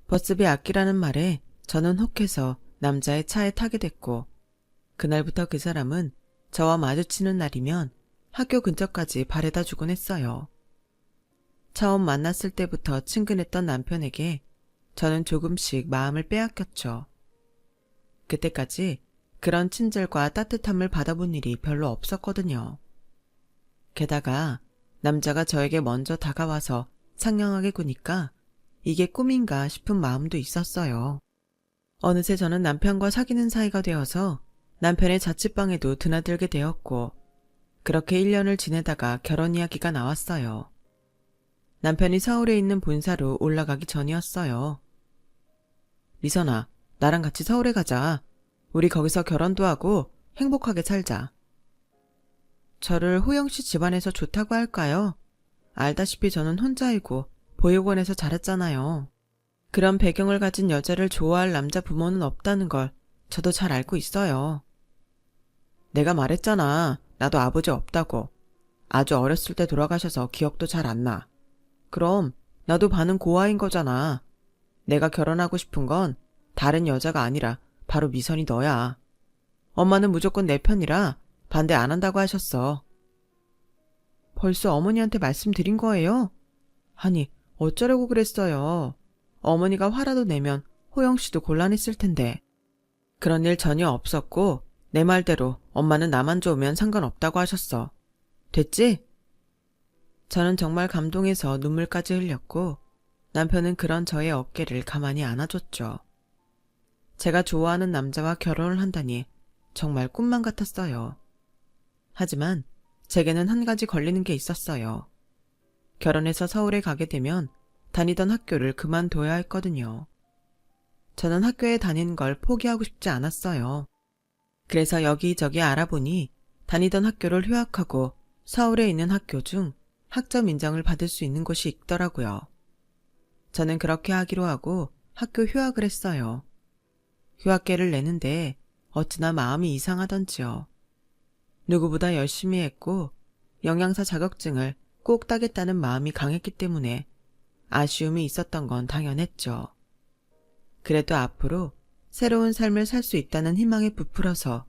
S1: 버스비 아끼라는 말에 저는 혹해서 남자의 차에 타게 됐고 그날부터 그 사람은 저와 마주치는 날이면 학교 근처까지 바래다 주곤 했어요. 처음 만났을 때부터 친근했던 남편에게 저는 조금씩 마음을 빼앗겼죠. 그때까지 그런 친절과 따뜻함을 받아본 일이 별로 없었거든요. 게다가 남자가 저에게 먼저 다가와서 상냥하게 구니까 이게 꿈인가 싶은 마음도 있었어요. 어느새 저는 남편과 사귀는 사이가 되어서 남편의 자취방에도 드나들게 되었고, 그렇게 1년을 지내다가 결혼 이야기가 나왔어요. 남편이 서울에 있는 본사로 올라가기 전이었어요. 미선아, 나랑 같이 서울에 가자. 우리 거기서 결혼도 하고 행복하게 살자. 저를 호영씨 집안에서 좋다고 할까요? 알다시피 저는 혼자이고 보육원에서 자랐잖아요. 그런 배경을 가진 여자를 좋아할 남자 부모는 없다는 걸 저도 잘 알고 있어요. 내가 말했잖아. 나도 아버지 없다고. 아주 어렸을 때 돌아가셔서 기억도 잘 안 나. 그럼 나도 반은 고아인 거잖아. 내가 결혼하고 싶은 건 다른 여자가 아니라 바로 미선이 너야. 엄마는 무조건 내 편이라 반대 안 한다고 하셨어. 벌써 어머니한테 말씀드린 거예요? 아니, 어쩌려고 그랬어요. 어머니가 화라도 내면 호영씨도 곤란했을 텐데. 그런 일 전혀 없었고 내 말대로 엄마는 나만 좋으면 상관없다고 하셨어. 됐지? 저는 정말 감동해서 눈물까지 흘렸고 남편은 그런 저의 어깨를 가만히 안아줬죠. 제가 좋아하는 남자와 결혼을 한다니 정말 꿈만 같았어요. 하지만 제게는 한 가지 걸리는 게 있었어요. 결혼해서 서울에 가게 되면 다니던 학교를 그만둬야 했거든요. 저는 학교에 다니는 걸 포기하고 싶지 않았어요. 그래서 여기저기 알아보니 다니던 학교를 휴학하고 서울에 있는 학교 중 학점 인정을 받을 수 있는 곳이 있더라고요. 저는 그렇게 하기로 하고 학교 휴학을 했어요. 휴학계를 내는데 어찌나 마음이 이상하던지요. 누구보다 열심히 했고 영양사 자격증을 꼭 따겠다는 마음이 강했기 때문에 아쉬움이 있었던 건 당연했죠. 그래도 앞으로 새로운 삶을 살 수 있다는 희망에 부풀어서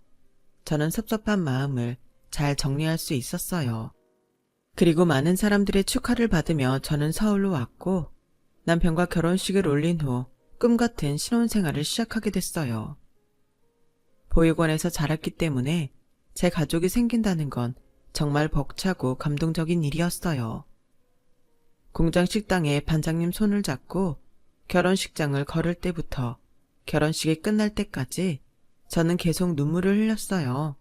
S1: 저는 섭섭한 마음을 잘 정리할 수 있었어요. 그리고 많은 사람들의 축하를 받으며 저는 서울로 왔고 남편과 결혼식을 올린 후 꿈같은 신혼생활을 시작하게 됐어요. 보육원에서 자랐기 때문에 제 가족이 생긴다는 건 정말 벅차고 감동적인 일이었어요. 공장 식당에 반장님 손을 잡고 결혼식장을 걸을 때부터 결혼식이 끝날 때까지 저는 계속 눈물을 흘렸어요.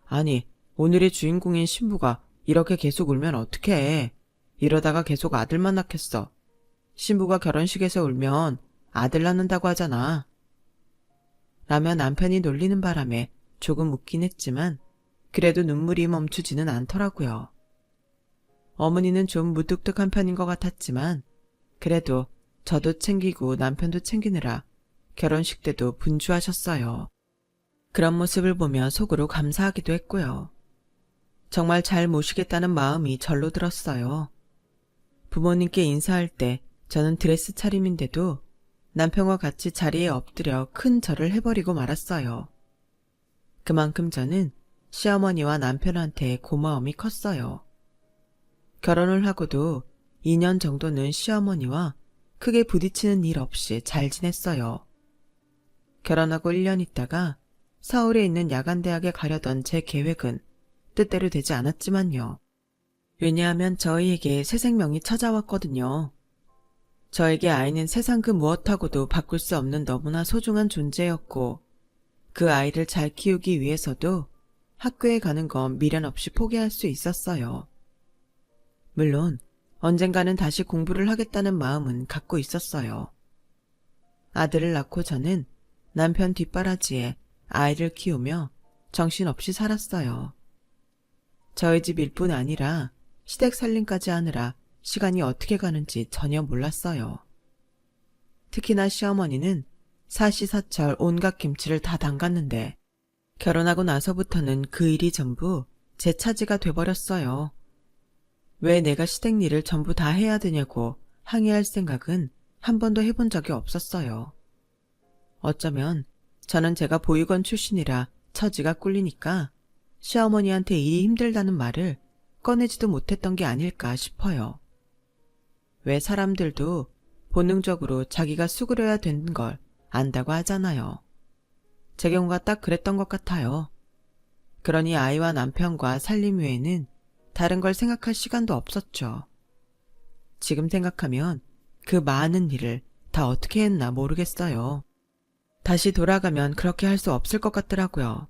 S1: 아니, 오늘의 주인공인 신부가 이렇게 계속 울면 어떡해. 이러다가 계속 아들만 낳겠어. 신부가 결혼식에서 울면 아들 낳는다고 하잖아. 라며 남편이 놀리는 바람에 조금 웃긴 했지만 그래도 눈물이 멈추지는 않더라고요. 어머니는 좀 무뚝뚝한 편인 것 같았지만 그래도 저도 챙기고 남편도 챙기느라 결혼식 때도 분주하셨어요. 그런 모습을 보며 속으로 감사하기도 했고요. 정말 잘 모시겠다는 마음이 절로 들었어요. 부모님께 인사할 때 저는 드레스 차림인데도 남편과 같이 자리에 엎드려 큰 절을 해버리고 말았어요. 그만큼 저는 시어머니와 남편한테 고마움이 컸어요. 결혼을 하고도 2년 정도는 시어머니와 크게 부딪히는 일 없이 잘 지냈어요. 결혼하고 1년 있다가 서울에 있는 야간대학에 가려던 제 계획은 뜻대로 되지 않았지만요. 왜냐하면 저희에게 새 생명이 찾아왔거든요. 저에게 아이는 세상 그 무엇하고도 바꿀 수 없는 너무나 소중한 존재였고 그 아이를 잘 키우기 위해서도 학교에 가는 건 미련 없이 포기할 수 있었어요. 물론 언젠가는 다시 공부를 하겠다는 마음은 갖고 있었어요. 아들을 낳고 저는 남편 뒷바라지에 아이를 키우며 정신없이 살았어요. 저희 집 일뿐 아니라 시댁 살림까지 하느라 시간이 어떻게 가는지 전혀 몰랐어요. 특히나 시어머니는 사시사철 온갖 김치를 다 담갔는데 결혼하고 나서부터는 그 일이 전부 제 차지가 돼버렸어요. 왜 내가 시댁 일을 전부 다 해야 되냐고 항의할 생각은 한 번도 해본 적이 없었어요. 어쩌면 저는 제가 보육원 출신이라 처지가 꿀리니까 시어머니한테 일이 힘들다는 말을 꺼내지도 못했던 게 아닐까 싶어요. 왜 사람들도 본능적으로 자기가 수그려야 되는 걸 안다고 하잖아요. 제 경우가 딱 그랬던 것 같아요. 그러니 아이와 남편과 살림 외에는 다른 걸 생각할 시간도 없었죠. 지금 생각하면 그 많은 일을 다 어떻게 했나 모르겠어요. 다시 돌아가면 그렇게 할 수 없을 것 같더라고요.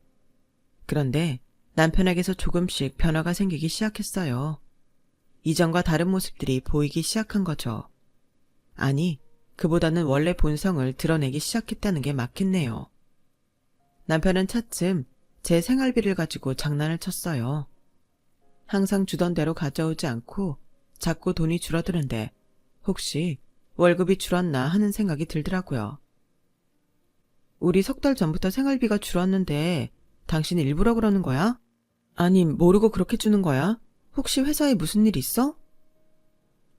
S1: 그런데 남편에게서 조금씩 변화가 생기기 시작했어요. 이전과 다른 모습들이 보이기 시작한 거죠. 아니, 그보다는 원래 본성을 드러내기 시작했다는 게 맞겠네요. 남편은 차츰 제 생활비를 가지고 장난을 쳤어요. 항상 주던 대로 가져오지 않고 자꾸 돈이 줄어드는데 혹시 월급이 줄었나 하는 생각이 들더라고요. 우리 석 달 전부터 생활비가 줄었는데 당신 일부러 그러는 거야? 아니, 모르고 그렇게 주는 거야? 혹시 회사에 무슨 일 있어?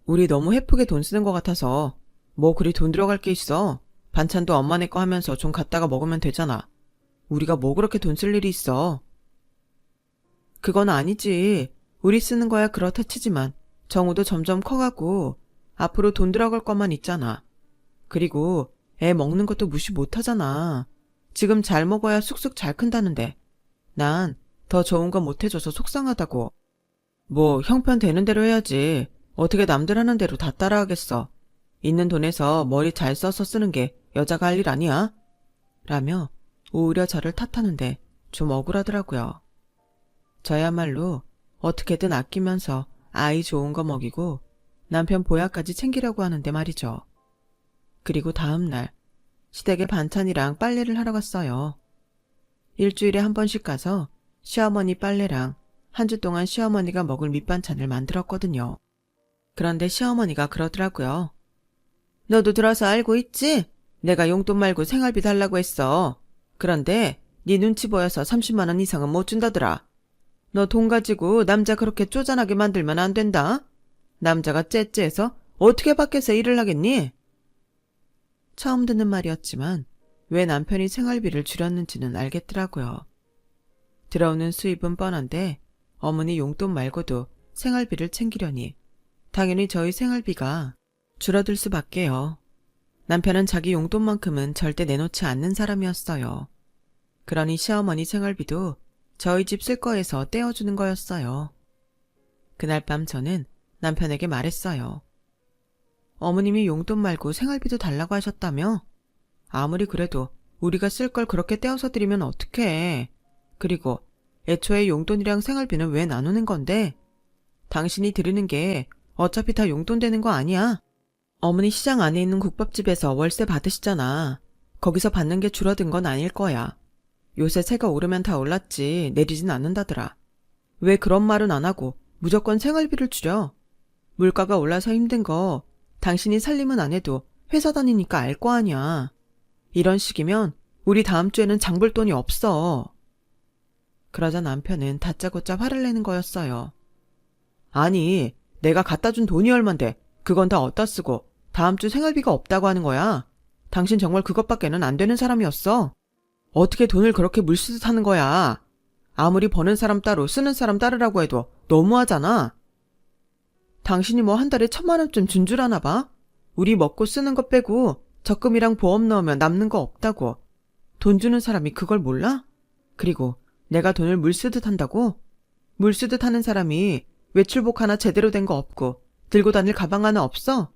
S1: 우리 너무 헤프게 돈 쓰는 것 같아서. 뭐 그리 돈 들어갈 게 있어. 반찬도 엄마네 거 하면서 좀 갖다가 먹으면 되잖아. 우리가 뭐 그렇게 돈 쓸 일이 있어. 그건 아니지. 우리 쓰는 거야 그렇다 치지만 정우도 점점 커가고 앞으로 돈 들어갈 것만 있잖아. 그리고 애 먹는 것도 무시 못하잖아. 지금 잘 먹어야 쑥쑥 잘 큰다는데 난 더 좋은 거 못해줘서 속상하다고. 뭐 형편 되는 대로 해야지. 어떻게 남들 하는 대로 다 따라하겠어. 있는 돈에서 머리 잘 써서 쓰는 게 여자가 할 일 아니야? 라며 오히려 저를 탓하는데 좀 억울하더라고요. 저야말로 어떻게든 아끼면서 아이 좋은 거 먹이고 남편 보약까지 챙기려고 하는데 말이죠. 그리고 다음날 시댁에 반찬이랑 빨래를 하러 갔어요. 일주일에 한 번씩 가서 시어머니 빨래랑 한 주 동안 시어머니가 먹을 밑반찬을 만들었거든요. 그런데 시어머니가 그러더라고요. 너도 들어서 알고 있지? 내가 용돈 말고 생활비 달라고 했어. 그런데 네 눈치 보여서 30만 원 이상은 못 준다더라. 너 돈 가지고 남자 그렇게 쪼잔하게 만들면 안 된다. 남자가 째째해서 어떻게 밖에서 일을 하겠니? 처음 듣는 말이었지만 왜 남편이 생활비를 줄였는지는 알겠더라고요. 들어오는 수입은 뻔한데 어머니 용돈 말고도 생활비를 챙기려니 당연히 저희 생활비가 줄어들 수밖에요. 남편은 자기 용돈만큼은 절대 내놓지 않는 사람이었어요. 그러니 시어머니 생활비도 저희 집 쓸 거에서 떼어주는 거였어요. 그날 밤 저는 남편에게 말했어요. 어머님이 용돈 말고 생활비도 달라고 하셨다며? 아무리 그래도 우리가 쓸 걸 그렇게 떼어서 드리면 어떡해. 그리고 애초에 용돈이랑 생활비는 왜 나누는 건데? 당신이 드리는 게 어차피 다 용돈 되는 거 아니야? 어머니 시장 안에 있는 국밥집에서 월세 받으시잖아. 거기서 받는 게 줄어든 건 아닐 거야. 요새 새가 오르면 다 올랐지 내리진 않는다더라. 왜 그런 말은 안 하고 무조건 생활비를 줄여? 물가가 올라서 힘든 거 당신이 살림은 안 해도 회사 다니니까 알 거 아니야. 이런 식이면 우리 다음 주에는 장볼 돈이 없어. 그러자 남편은 다짜고짜 화를 내는 거였어요. 아니, 내가 갖다 준 돈이 얼만데 그건 다 어디다 쓰고 다음 주 생활비가 없다고 하는 거야. 당신 정말 그것밖에는 안 되는 사람이었어. 어떻게 돈을 그렇게 물쓰듯 하는 거야. 아무리 버는 사람 따로 쓰는 사람 따르라고 해도 너무하잖아. 당신이 뭐 한 달에 1,000만 원쯤 준 줄 아나 봐? 우리 먹고 쓰는 거 빼고 적금이랑 보험 넣으면 남는 거 없다고. 돈 주는 사람이 그걸 몰라? 그리고 내가 돈을 물쓰듯 한다고? 물쓰듯 하는 사람이 외출복 하나 제대로 된 거 없고 들고 다닐 가방 하나 없어?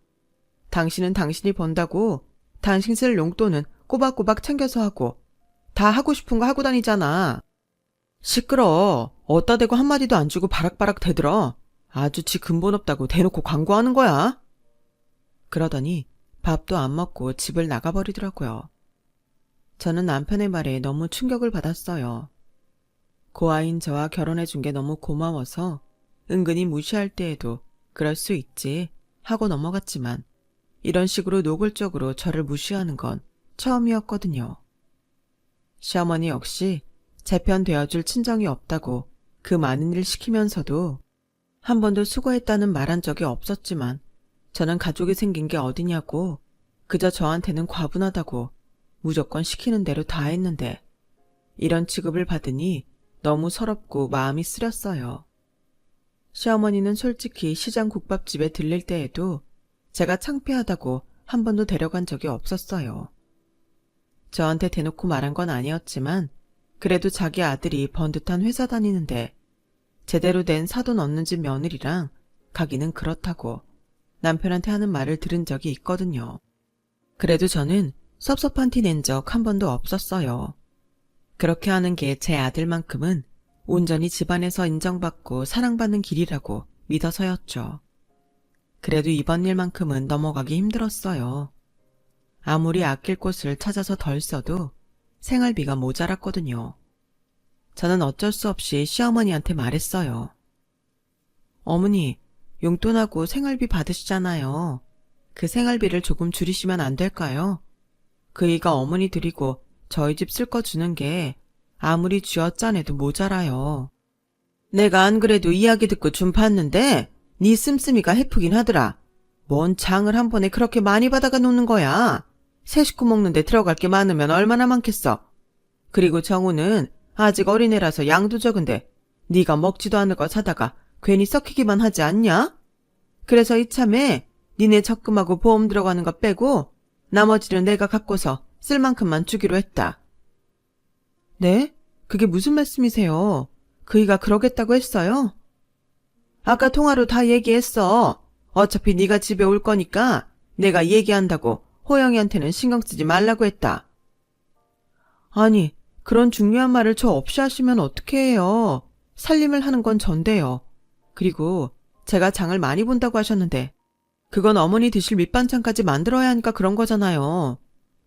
S1: 당신은 당신이 번다고 당신 쓸 용돈은 꼬박꼬박 챙겨서 하고 다 하고 싶은 거 하고 다니잖아. 시끄러. 어따 대고 한마디도 안 주고 바락바락 대들어. 아주 지 근본 없다고 대놓고 광고하는 거야. 그러더니 밥도 안 먹고 집을 나가버리더라고요. 저는 남편의 말에 너무 충격을 받았어요. 고아인 저와 결혼해준 게 너무 고마워서 은근히 무시할 때에도 그럴 수 있지 하고 넘어갔지만 이런 식으로 노골적으로 저를 무시하는 건 처음이었거든요. 시어머니 역시 제 편 되어줄 친정이 없다고 그 많은 일 시키면서도 한 번도 수고했다는 말 한 적이 없었지만 저는 가족이 생긴 게 어디냐고 그저 저한테는 과분하다고 무조건 시키는 대로 다 했는데 이런 취급을 받으니 너무 서럽고 마음이 쓰렸어요. 시어머니는 솔직히 시장 국밥집에 들릴 때에도 제가 창피하다고 한 번도 데려간 적이 없었어요. 저한테 대놓고 말한 건 아니었지만 그래도 자기 아들이 번듯한 회사 다니는데 제대로 된 사돈 없는 집 며느리랑 가기는 그렇다고 남편한테 하는 말을 들은 적이 있거든요. 그래도 저는 섭섭한 티 낸 적 한 번도 없었어요. 그렇게 하는 게 제 아들만큼은 온전히 집안에서 인정받고 사랑받는 길이라고 믿어서였죠. 그래도 이번 일만큼은 넘어가기 힘들었어요. 아무리 아낄 곳을 찾아서 덜 써도 생활비가 모자랐거든요. 저는 어쩔 수 없이 시어머니한테 말했어요. 어머니, 용돈하고 생활비 받으시잖아요. 그 생활비를 조금 줄이시면 안 될까요? 그이가 어머니 드리고 저희 집 쓸 거 주는 게 아무리 쥐어짜내도 모자라요. 내가 안 그래도 이야기 듣고 좀 봤는데 네 씀씀이가 해프긴 하더라. 뭔 장을 한 번에 그렇게 많이 받아가 놓는 거야. 세 식구 먹는데 들어갈 게 많으면 얼마나 많겠어. 그리고 정우는 아직 어린애라서 양도 적은데 네가 먹지도 않을 거 사다가 괜히 썩히기만 하지 않냐? 그래서 이참에 니네 적금하고 보험 들어가는 거 빼고 나머지는 내가 갖고서 쓸 만큼만 주기로 했다. 네? 그게 무슨 말씀이세요? 그이가 그러겠다고 했어요? 아까 통화로 다 얘기했어. 어차피 네가 집에 올 거니까 내가 얘기한다고 호영이한테는 신경 쓰지 말라고 했다. 아니, 그런 중요한 말을 저 없이 하시면 어떻게 해요? 살림을 하는 건 전데요. 그리고 제가 장을 많이 본다고 하셨는데 그건 어머니 드실 밑반찬까지 만들어야 하니까 그런 거잖아요.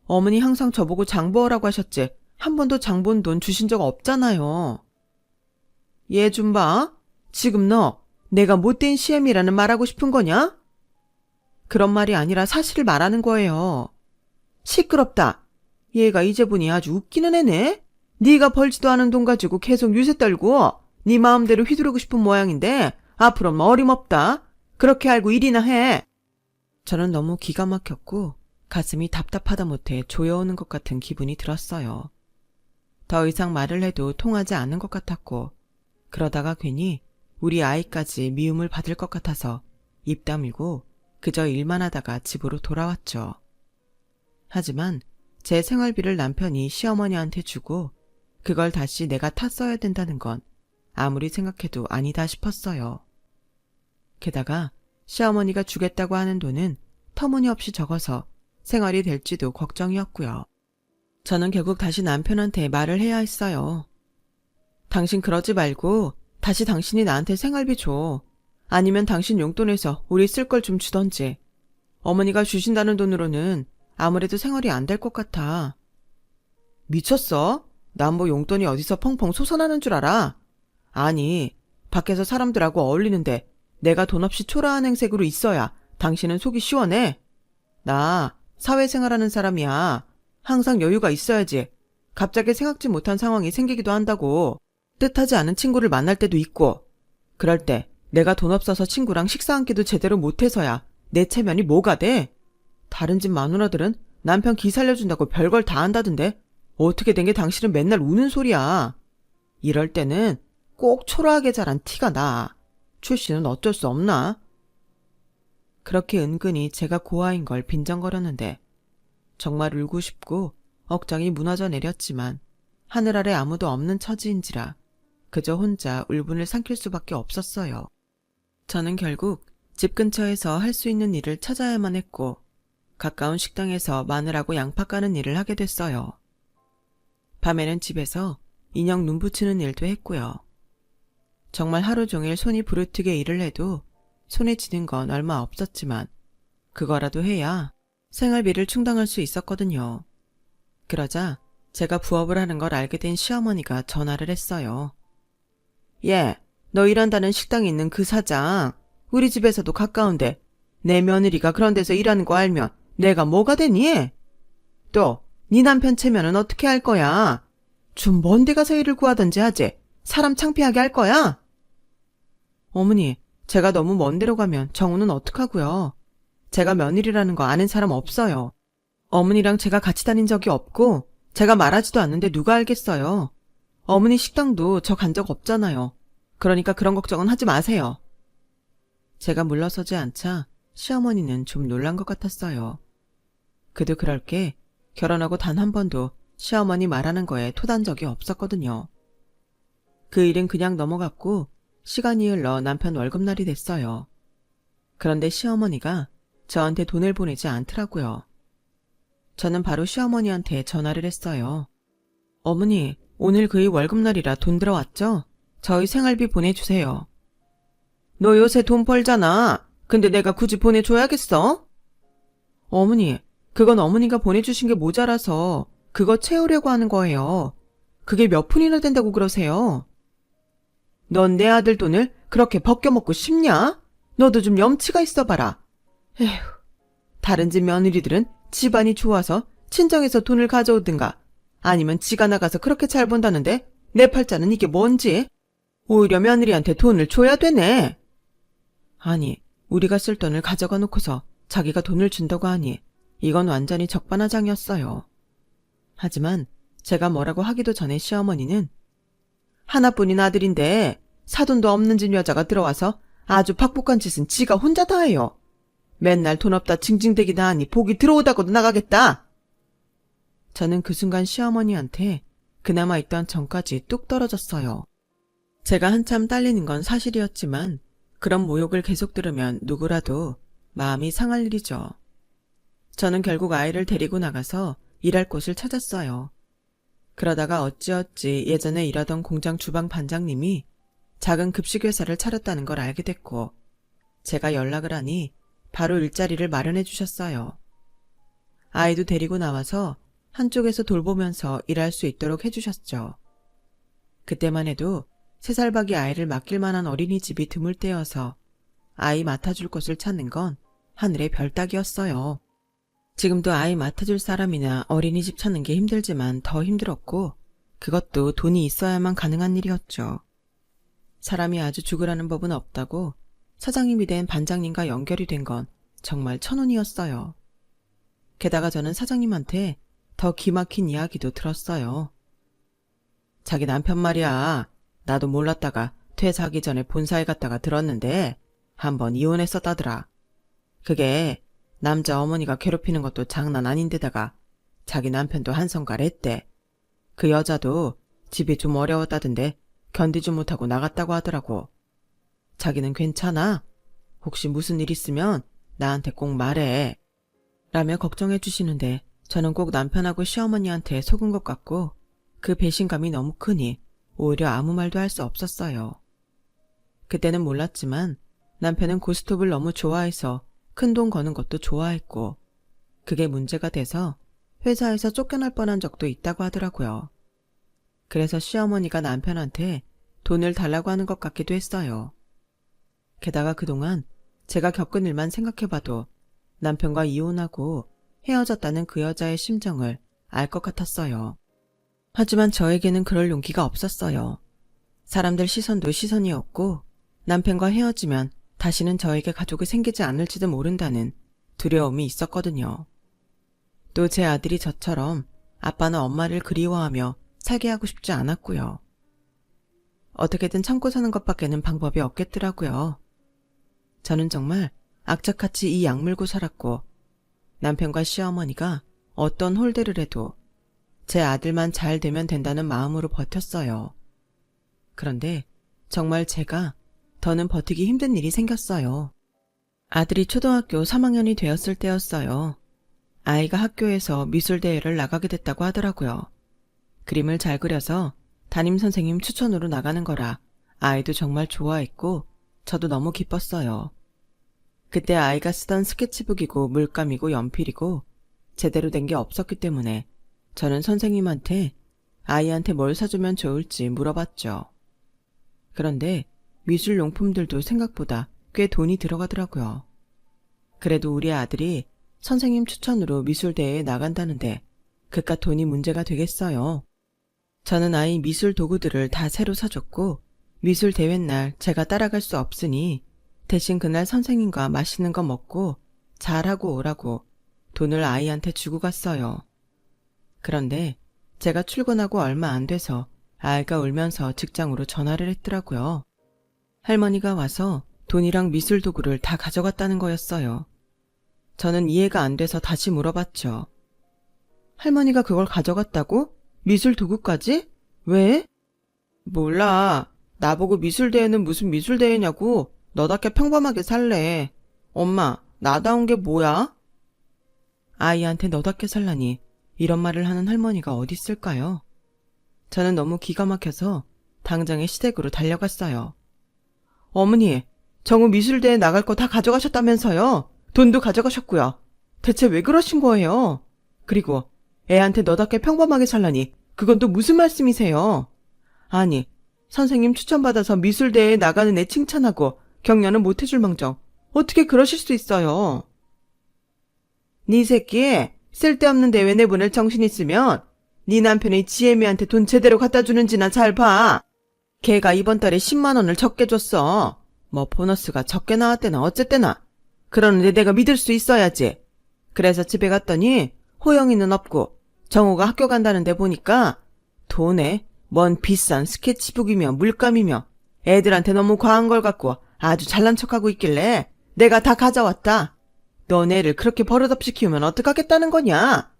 S1: 어머니 항상 저보고 장 보라고 하셨지 한 번도 장 본 돈 주신 적 없잖아요. 얘 좀 봐. 지금 너 내가 못된 시엠이라는 말하고 싶은 거냐? 그런 말이 아니라 사실을 말하는 거예요. 시끄럽다. 얘가 이제 보니 아주 웃기는 애네. 네가 벌지도 않은 돈 가지고 계속 유세 떨고 네 마음대로 휘두르고 싶은 모양인데 앞으로는 어림없다. 그렇게 알고 일이나 해. 저는 너무 기가 막혔고 가슴이 답답하다 못해 조여오는 것 같은 기분이 들었어요. 더 이상 말을 해도 통하지 않는 것 같았고 그러다가 괜히 우리 아이까지 미움을 받을 것 같아서 입 다물고 그저 일만 하다가 집으로 돌아왔죠. 하지만 제 생활비를 남편이 시어머니한테 주고 그걸 다시 내가 탔어야 된다는 건 아무리 생각해도 아니다 싶었어요. 게다가 시어머니가 주겠다고 하는 돈은 터무니없이 적어서 생활이 될지도 걱정이었고요. 저는 결국 다시 남편한테 말을 해야 했어요. 당신 그러지 말고 다시 당신이 나한테 생활비 줘. 아니면 당신 용돈에서 우리 쓸 걸 좀 주던지. 어머니가 주신다는 돈으로는 아무래도 생활이 안 될 것 같아. 미쳤어? 난 뭐 용돈이 어디서 펑펑 솟아나는 줄 알아? 아니, 밖에서 사람들하고 어울리는데 내가 돈 없이 초라한 행색으로 있어야 당신은 속이 시원해. 나 사회생활하는 사람이야. 항상 여유가 있어야지. 갑자기 생각지 못한 상황이 생기기도 한다고. 뜻하지 않은 친구를 만날 때도 있고. 그럴 때 내가 돈 없어서 친구랑 식사 한 끼도 제대로 못해서야 내 체면이 뭐가 돼? 다른 집 마누라들은 남편 기 살려준다고 별걸 다 한다던데 어떻게 된 게 당신은 맨날 우는 소리야. 이럴 때는 꼭 초라하게 자란 티가 나. 출신은 어쩔 수 없나? 그렇게 은근히 제가 고아인 걸 빈정거렸는데 정말 울고 싶고 억장이 무너져 내렸지만 하늘 아래 아무도 없는 처지인지라 그저 혼자 울분을 삼킬 수밖에 없었어요. 저는 결국 집 근처에서 할 수 있는 일을 찾아야만 했고 가까운 식당에서 마늘하고 양파 까는 일을 하게 됐어요. 밤에는 집에서 인형 눈 붙이는 일도 했고요. 정말 하루 종일 손이 부르트게 일을 해도 손에 쥐는 건 얼마 없었지만 그거라도 해야 생활비를 충당할 수 있었거든요. 그러자 제가 부업을 하는 걸 알게 된 시어머니가 전화를 했어요. 예, 너 일한다는 식당에 있는 그 사장, 우리 집에서도 가까운데 내 며느리가 그런 데서 일하는 거 알면 내가 뭐가 되니? 또 네 남편 체면은 어떻게 할 거야? 좀 먼 데 가서 일을 구하던지 하지. 사람 창피하게 할 거야? 어머니, 제가 너무 먼 데로 가면 정우는 어떡하고요? 제가 며느리라는 거 아는 사람 없어요. 어머니랑 제가 같이 다닌 적이 없고 제가 말하지도 않는데 누가 알겠어요. 어머니 식당도 저 간 적 없잖아요. 그러니까 그런 걱정은 하지 마세요. 제가 물러서지 않자 시어머니는 좀 놀란 것 같았어요. 그도 그럴 게 결혼하고 단 한 번도 시어머니 말하는 거에 토단 적이 없었거든요. 그 일은 그냥 넘어갔고 시간이 흘러 남편 월급날이 됐어요. 그런데 시어머니가 저한테 돈을 보내지 않더라고요. 저는 바로 시어머니한테 전화를 했어요. 어머니, 오늘 그의 월급날이라 돈 들어왔죠? 저희 생활비 보내주세요. 너 요새 돈 벌잖아. 근데 내가 굳이 보내줘야겠어? 어머니, 그건 어머니가 보내주신 게 모자라서 그거 채우려고 하는 거예요. 그게 몇 푼이나 된다고 그러세요? 넌 내 아들 돈을 그렇게 벗겨먹고 싶냐? 너도 좀 염치가 있어봐라. 에휴, 다른 집 며느리들은 집안이 좋아서 친정에서 돈을 가져오든가 아니면 지가 나가서 그렇게 잘 번다는데 내 팔자는 이게 뭔지? 오히려 며느리한테 돈을 줘야 되네. 아니, 우리가 쓸 돈을 가져가 놓고서 자기가 돈을 준다고 하니 이건 완전히 적반하장이었어요. 하지만 제가 뭐라고 하기도 전에 시어머니는 하나뿐인 아들인데 사돈도 없는 집 여자가 들어와서 아주 박복한 짓은 지가 혼자 다 해요. 맨날 돈 없다 징징대기나 하니 복이 들어오다고도 나가겠다. 저는 그 순간 시어머니한테 그나마 있던 정까지 뚝 떨어졌어요. 제가 한참 딸리는 건 사실이었지만 그런 모욕을 계속 들으면 누구라도 마음이 상할 일이죠. 저는 결국 아이를 데리고 나가서 일할 곳을 찾았어요. 그러다가 어찌어찌 예전에 일하던 공장 주방 반장님이 작은 급식회사를 차렸다는 걸 알게 됐고 제가 연락을 하니 바로 일자리를 마련해 주셨어요. 아이도 데리고 나와서 한쪽에서 돌보면서 일할 수 있도록 해주셨죠. 그때만 해도 3살박이 아이를 맡길 만한 어린이집이 드물 때여서 아이 맡아줄 곳을 찾는 건 하늘의 별 따기였어요. 지금도 아이 맡아줄 사람이나 어린이집 찾는 게 힘들지만 더 힘들었고 그것도 돈이 있어야만 가능한 일이었죠. 사람이 아주 죽으라는 법은 없다고 사장님이 된 반장님과 연결이 된 건 정말 천운이었어요. 게다가 저는 사장님한테 더 기막힌 이야기도 들었어요. 자기 남편 말이야. 나도 몰랐다가 퇴사하기 전에 본사에 갔다가 들었는데 한번 이혼했었다더라. 그게 남자 어머니가 괴롭히는 것도 장난 아닌데다가 자기 남편도 한성갈했대. 그 여자도 집이 좀 어려웠다던데 견디지 못하고 나갔다고 하더라고. 자기는 괜찮아? 혹시 무슨 일 있으면 나한테 꼭 말해. 라며 걱정해 주시는데 저는 꼭 남편하고 시어머니한테 속은 것 같고 그 배신감이 너무 크니 오히려 아무 말도 할 수 없었어요. 그때는 몰랐지만 남편은 고스톱을 너무 좋아해서 큰돈 거는 것도 좋아했고 그게 문제가 돼서 회사에서 쫓겨날 뻔한 적도 있다고 하더라고요. 그래서 시어머니가 남편한테 돈을 달라고 하는 것 같기도 했어요. 게다가 그동안 제가 겪은 일만 생각해봐도 남편과 이혼하고 헤어졌다는 그 여자의 심정을 알 것 같았어요. 하지만 저에게는 그럴 용기가 없었어요. 사람들 시선도 시선이었고 남편과 헤어지면 다시는 저에게 가족이 생기지 않을지도 모른다는 두려움이 있었거든요. 또 제 아들이 저처럼 아빠는 엄마를 그리워하며 살게 하고 싶지 않았고요. 어떻게든 참고 사는 것밖에는 방법이 없겠더라고요. 저는 정말 악착같이 이 약물고 살았고 남편과 시어머니가 어떤 홀대를 해도 제 아들만 잘 되면 된다는 마음으로 버텼어요. 그런데 정말 제가 더는 버티기 힘든 일이 생겼어요. 아들이 초등학교 3학년이 되었을 때였어요. 아이가 학교에서 미술대회를 나가게 됐다고 하더라고요. 그림을 잘 그려서 담임선생님 추천으로 나가는 거라 아이도 정말 좋아했고 저도 너무 기뻤어요. 그때 아이가 쓰던 스케치북이고 물감이고 연필이고 제대로 된 게 없었기 때문에 저는 선생님한테 아이한테 뭘 사주면 좋을지 물어봤죠. 그런데 미술용품들도 생각보다 꽤 돈이 들어가더라고요. 그래도 우리 아들이 선생님 추천으로 미술대회에 나간다는데 그깟 돈이 문제가 되겠어요. 저는 아이 미술 도구들을 다 새로 사줬고 미술대회 날 제가 따라갈 수 없으니 대신 그날 선생님과 맛있는 거 먹고 잘하고 오라고 돈을 아이한테 주고 갔어요. 그런데 제가 출근하고 얼마 안 돼서 아이가 울면서 직장으로 전화를 했더라고요. 할머니가 와서 돈이랑 미술 도구를 다 가져갔다는 거였어요. 저는 이해가 안 돼서 다시 물어봤죠. 할머니가 그걸 가져갔다고? 미술 도구까지? 왜? 몰라. 나보고 미술대회는 무슨 미술대회냐고. 너답게 평범하게 살래. 엄마, 나다운 게 뭐야? 아이한테 너답게 살라니 이런 말을 하는 할머니가 어디 있을까요? 저는 너무 기가 막혀서 당장에 시댁으로 달려갔어요. 어머니, 정우 미술대회 나갈 거 다 가져가셨다면서요? 돈도 가져가셨고요. 대체 왜 그러신 거예요? 그리고 애한테 너답게 평범하게 살라니 그건 또 무슨 말씀이세요? 아니, 선생님 추천받아서 미술대회에 나가는 애 칭찬하고 격려는 못해줄 망정 어떻게 그러실 수 있어요? 네 새끼, 쓸데없는 대회 내보낼 정신 있으면 네 남편이 지혜미한테 돈 제대로 갖다 주는지나 잘 봐. 걔가 이번 달에 10만 원을 적게 줬어. 뭐 보너스가 적게 나왔대나 어쨌대나. 그러는데 내가 믿을 수 있어야지. 그래서 집에 갔더니 호영이는 없고 정우가 학교 간다는데 보니까 돈에 뭔 비싼 스케치북이며 물감이며 애들한테 너무 과한 걸 갖고 아주 잘난 척하고 있길래 내가 다 가져왔다. 너네를 그렇게 버릇없이 키우면 어떡하겠다는 거냐?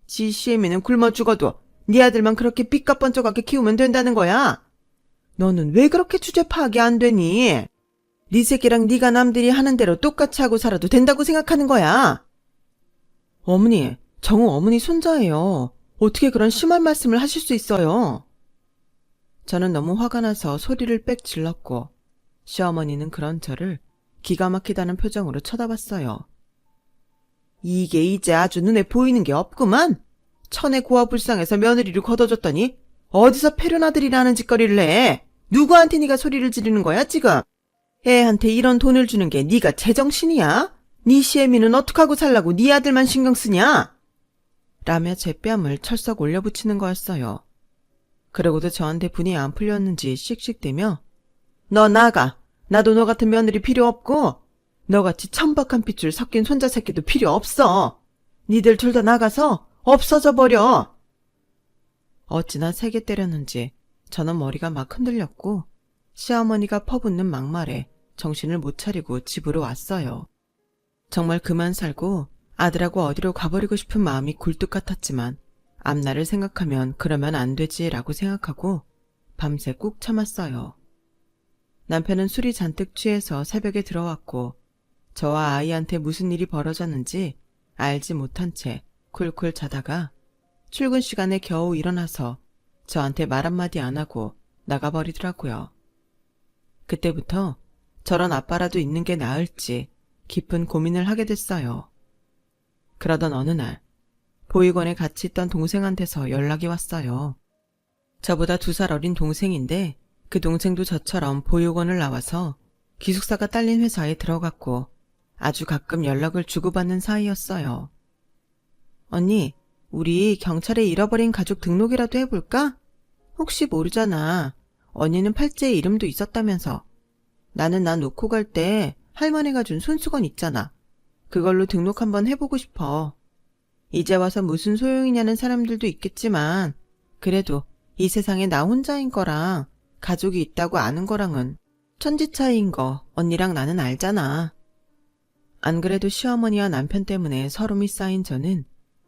S1: 지 시애미는 굶어 죽어도 네 아들만 그렇게 삐까뻔쩍하게 키우면 된다는 거야. 너는 왜 그렇게 주제 파악이 안 되니? 네 새끼랑 네가 남들이 하는 대로 똑같이 하고 살아도 된다고 생각하는 거야. 어머니, 정우 어머니 손자예요. 어떻게 그런 심한 말씀을 하실 수 있어요? 저는 너무 화가 나서 소리를 빽 질렀고 시어머니는 그런 저를 기가 막히다는 표정으로 쳐다봤어요. 이게 이제 아주 눈에 보이는 게 없구만. 천의 고아불상에서 며느리를 걷어줬더니 어디서 패륜아들이라는 짓거리를 해. 누구한테 네가 소리를 지르는 거야 지금? 애한테 이런 돈을 주는 게 네가 제정신이야? 네 시애미는 어떡하고 살라고 네 아들만 신경 쓰냐? 라며 제 뺨을 철썩 올려붙이는 거였어요. 그러고도 저한테 분이 안 풀렸는지 씩씩대며 너 나가. 나도 너 같은 며느리 필요 없고 너같이 천박한 핏줄 섞인 손자 새끼도 필요 없어. 니들 둘 다 나가서 없어져 버려. 어찌나 세게 때렸는지 저는 머리가 막 흔들렸고 시어머니가 퍼붓는 막말에 정신을 못 차리고 집으로 왔어요. 정말 그만 살고 아들하고 어디로 가버리고 싶은 마음이 굴뚝 같았지만 앞날을 생각하면 그러면 안 되지라고 생각하고 밤새 꾹 참았어요. 남편은 술이 잔뜩 취해서 새벽에 들어왔고 저와 아이한테 무슨 일이 벌어졌는지 알지 못한 채 쿨쿨 자다가 출근 시간에 겨우 일어나서 저한테 말 한마디 안 하고 나가버리더라고요. 그때부터 저런 아빠라도 있는 게 나을지 깊은 고민을 하게 됐어요. 그러던 어느 날 보육원에 같이 있던 동생한테서 연락이 왔어요. 저보다 2살 어린 동생인데 그 동생도 저처럼 보육원을 나와서 기숙사가 딸린 회사에 들어갔고 아주 가끔 연락을 주고받는 사이였어요. 언니, 우리 경찰에 잃어버린 가족 등록이라도 해볼까? 혹시 모르잖아. 언니는 팔찌에 이름도 있었다면서. 나는 나 놓고 갈 때 할머니가 준 손수건 있잖아. 그걸로 등록 한번 해보고 싶어. 이제 와서 무슨 소용이냐는 사람들도 있겠지만 그래도 이 세상에 나 혼자인 거랑 가족이 있다고 아는 거랑은 천지 차이인 거 언니랑 나는 알잖아. 안 그래도 시어머니와 남편 때문에 서름이 쌓인 저는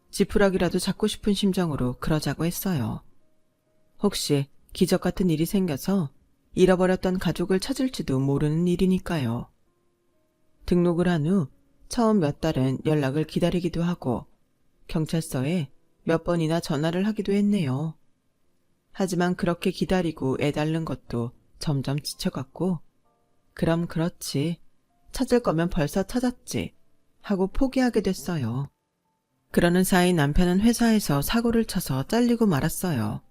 S1: 지푸라기라도 잡고 싶은 심정으로 그러자고 했어요. 혹시 기적 같은 일이 생겨서 잃어버렸던 가족을 찾을지도 모르는 일이니까요. 등록을 한 후 처음 몇 달은 연락을 기다리기도 하고 경찰서에 몇 번이나 전화를 하기도 했네요. 하지만 그렇게 기다리고 애달는 것도 점점 지쳐갔고 그럼 그렇지. 찾을 거면 벌써 찾았지. 하고 포기하게 됐어요. 그러는 사이 남편은 회사에서 사고를 쳐서 잘리고 말았어요.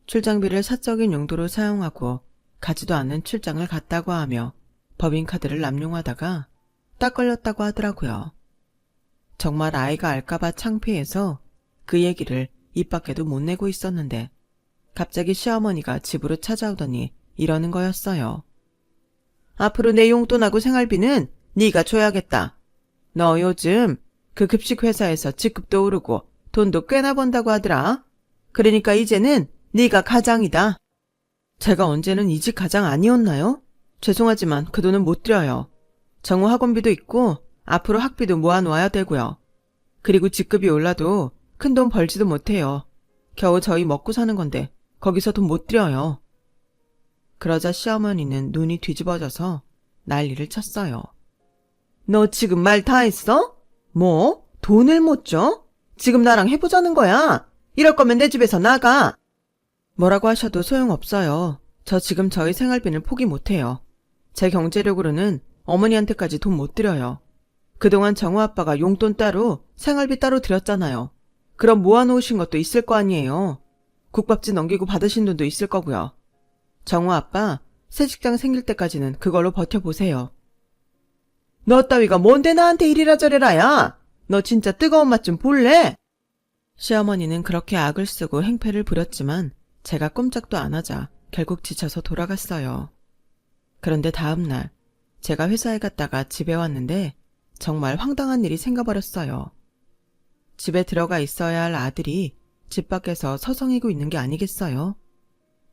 S1: 출장비를 사적인 용도로 사용하고 가지도 않는 출장을 갔다고 하며 법인카드를 남용하다가 딱 걸렸다고 하더라고요. 정말 아이가 알까봐 창피해서 그 얘기를 입 밖에도 못 내고 있었는데 갑자기 시어머니가 집으로 찾아오더니 이러는 거였어요. 앞으로 내 용돈하고 생활비는 네가 줘야겠다. 너 요즘 그 급식 회사에서 직급도 오르고 돈도 꽤나 번다고 하더라. 그러니까 이제는 네가 가장이다. 제가 언제는 이 집 가장 아니었나요? 죄송하지만 그 돈은 못 드려요. 정우 학원비도 있고 앞으로 학비도 모아놓아야 되고요. 그리고 직급이 올라도 큰 돈 벌지도 못해요. 겨우 저희 먹고 사는 건데 거기서 돈 못 드려요. 그러자 시어머니는 눈이 뒤집어져서 난리를 쳤어요. 너 지금 말 다 했어? 뭐? 돈을 못 줘? 지금 나랑 해보자는 거야? 이럴 거면 내 집에서 나가. 뭐라고 하셔도 소용없어요. 저 지금 저희 생활비는 포기 못해요. 제 경제력으로는 어머니한테까지 돈 못 드려요. 그동안 정우 아빠가 용돈 따로 생활비 따로 드렸잖아요. 그럼 모아놓으신 것도 있을 거 아니에요. 국밥집 넘기고 받으신 돈도 있을 거고요. 정우 아빠 새 직장 생길 때까지는 그걸로 버텨보세요. 너 따위가 뭔데 나한테 이리라 저래라야. 너 진짜 뜨거운 맛 좀 볼래? 시어머니는 그렇게 악을 쓰고 행패를 부렸지만 제가 꼼짝도 안 하자 결국 지쳐서 돌아갔어요. 그런데 다음 날 제가 회사에 갔다가 집에 왔는데 정말 황당한 일이 생겨버렸어요. 집에 들어가 있어야 할 아들이 집 밖에서 서성이고 있는 게 아니겠어요?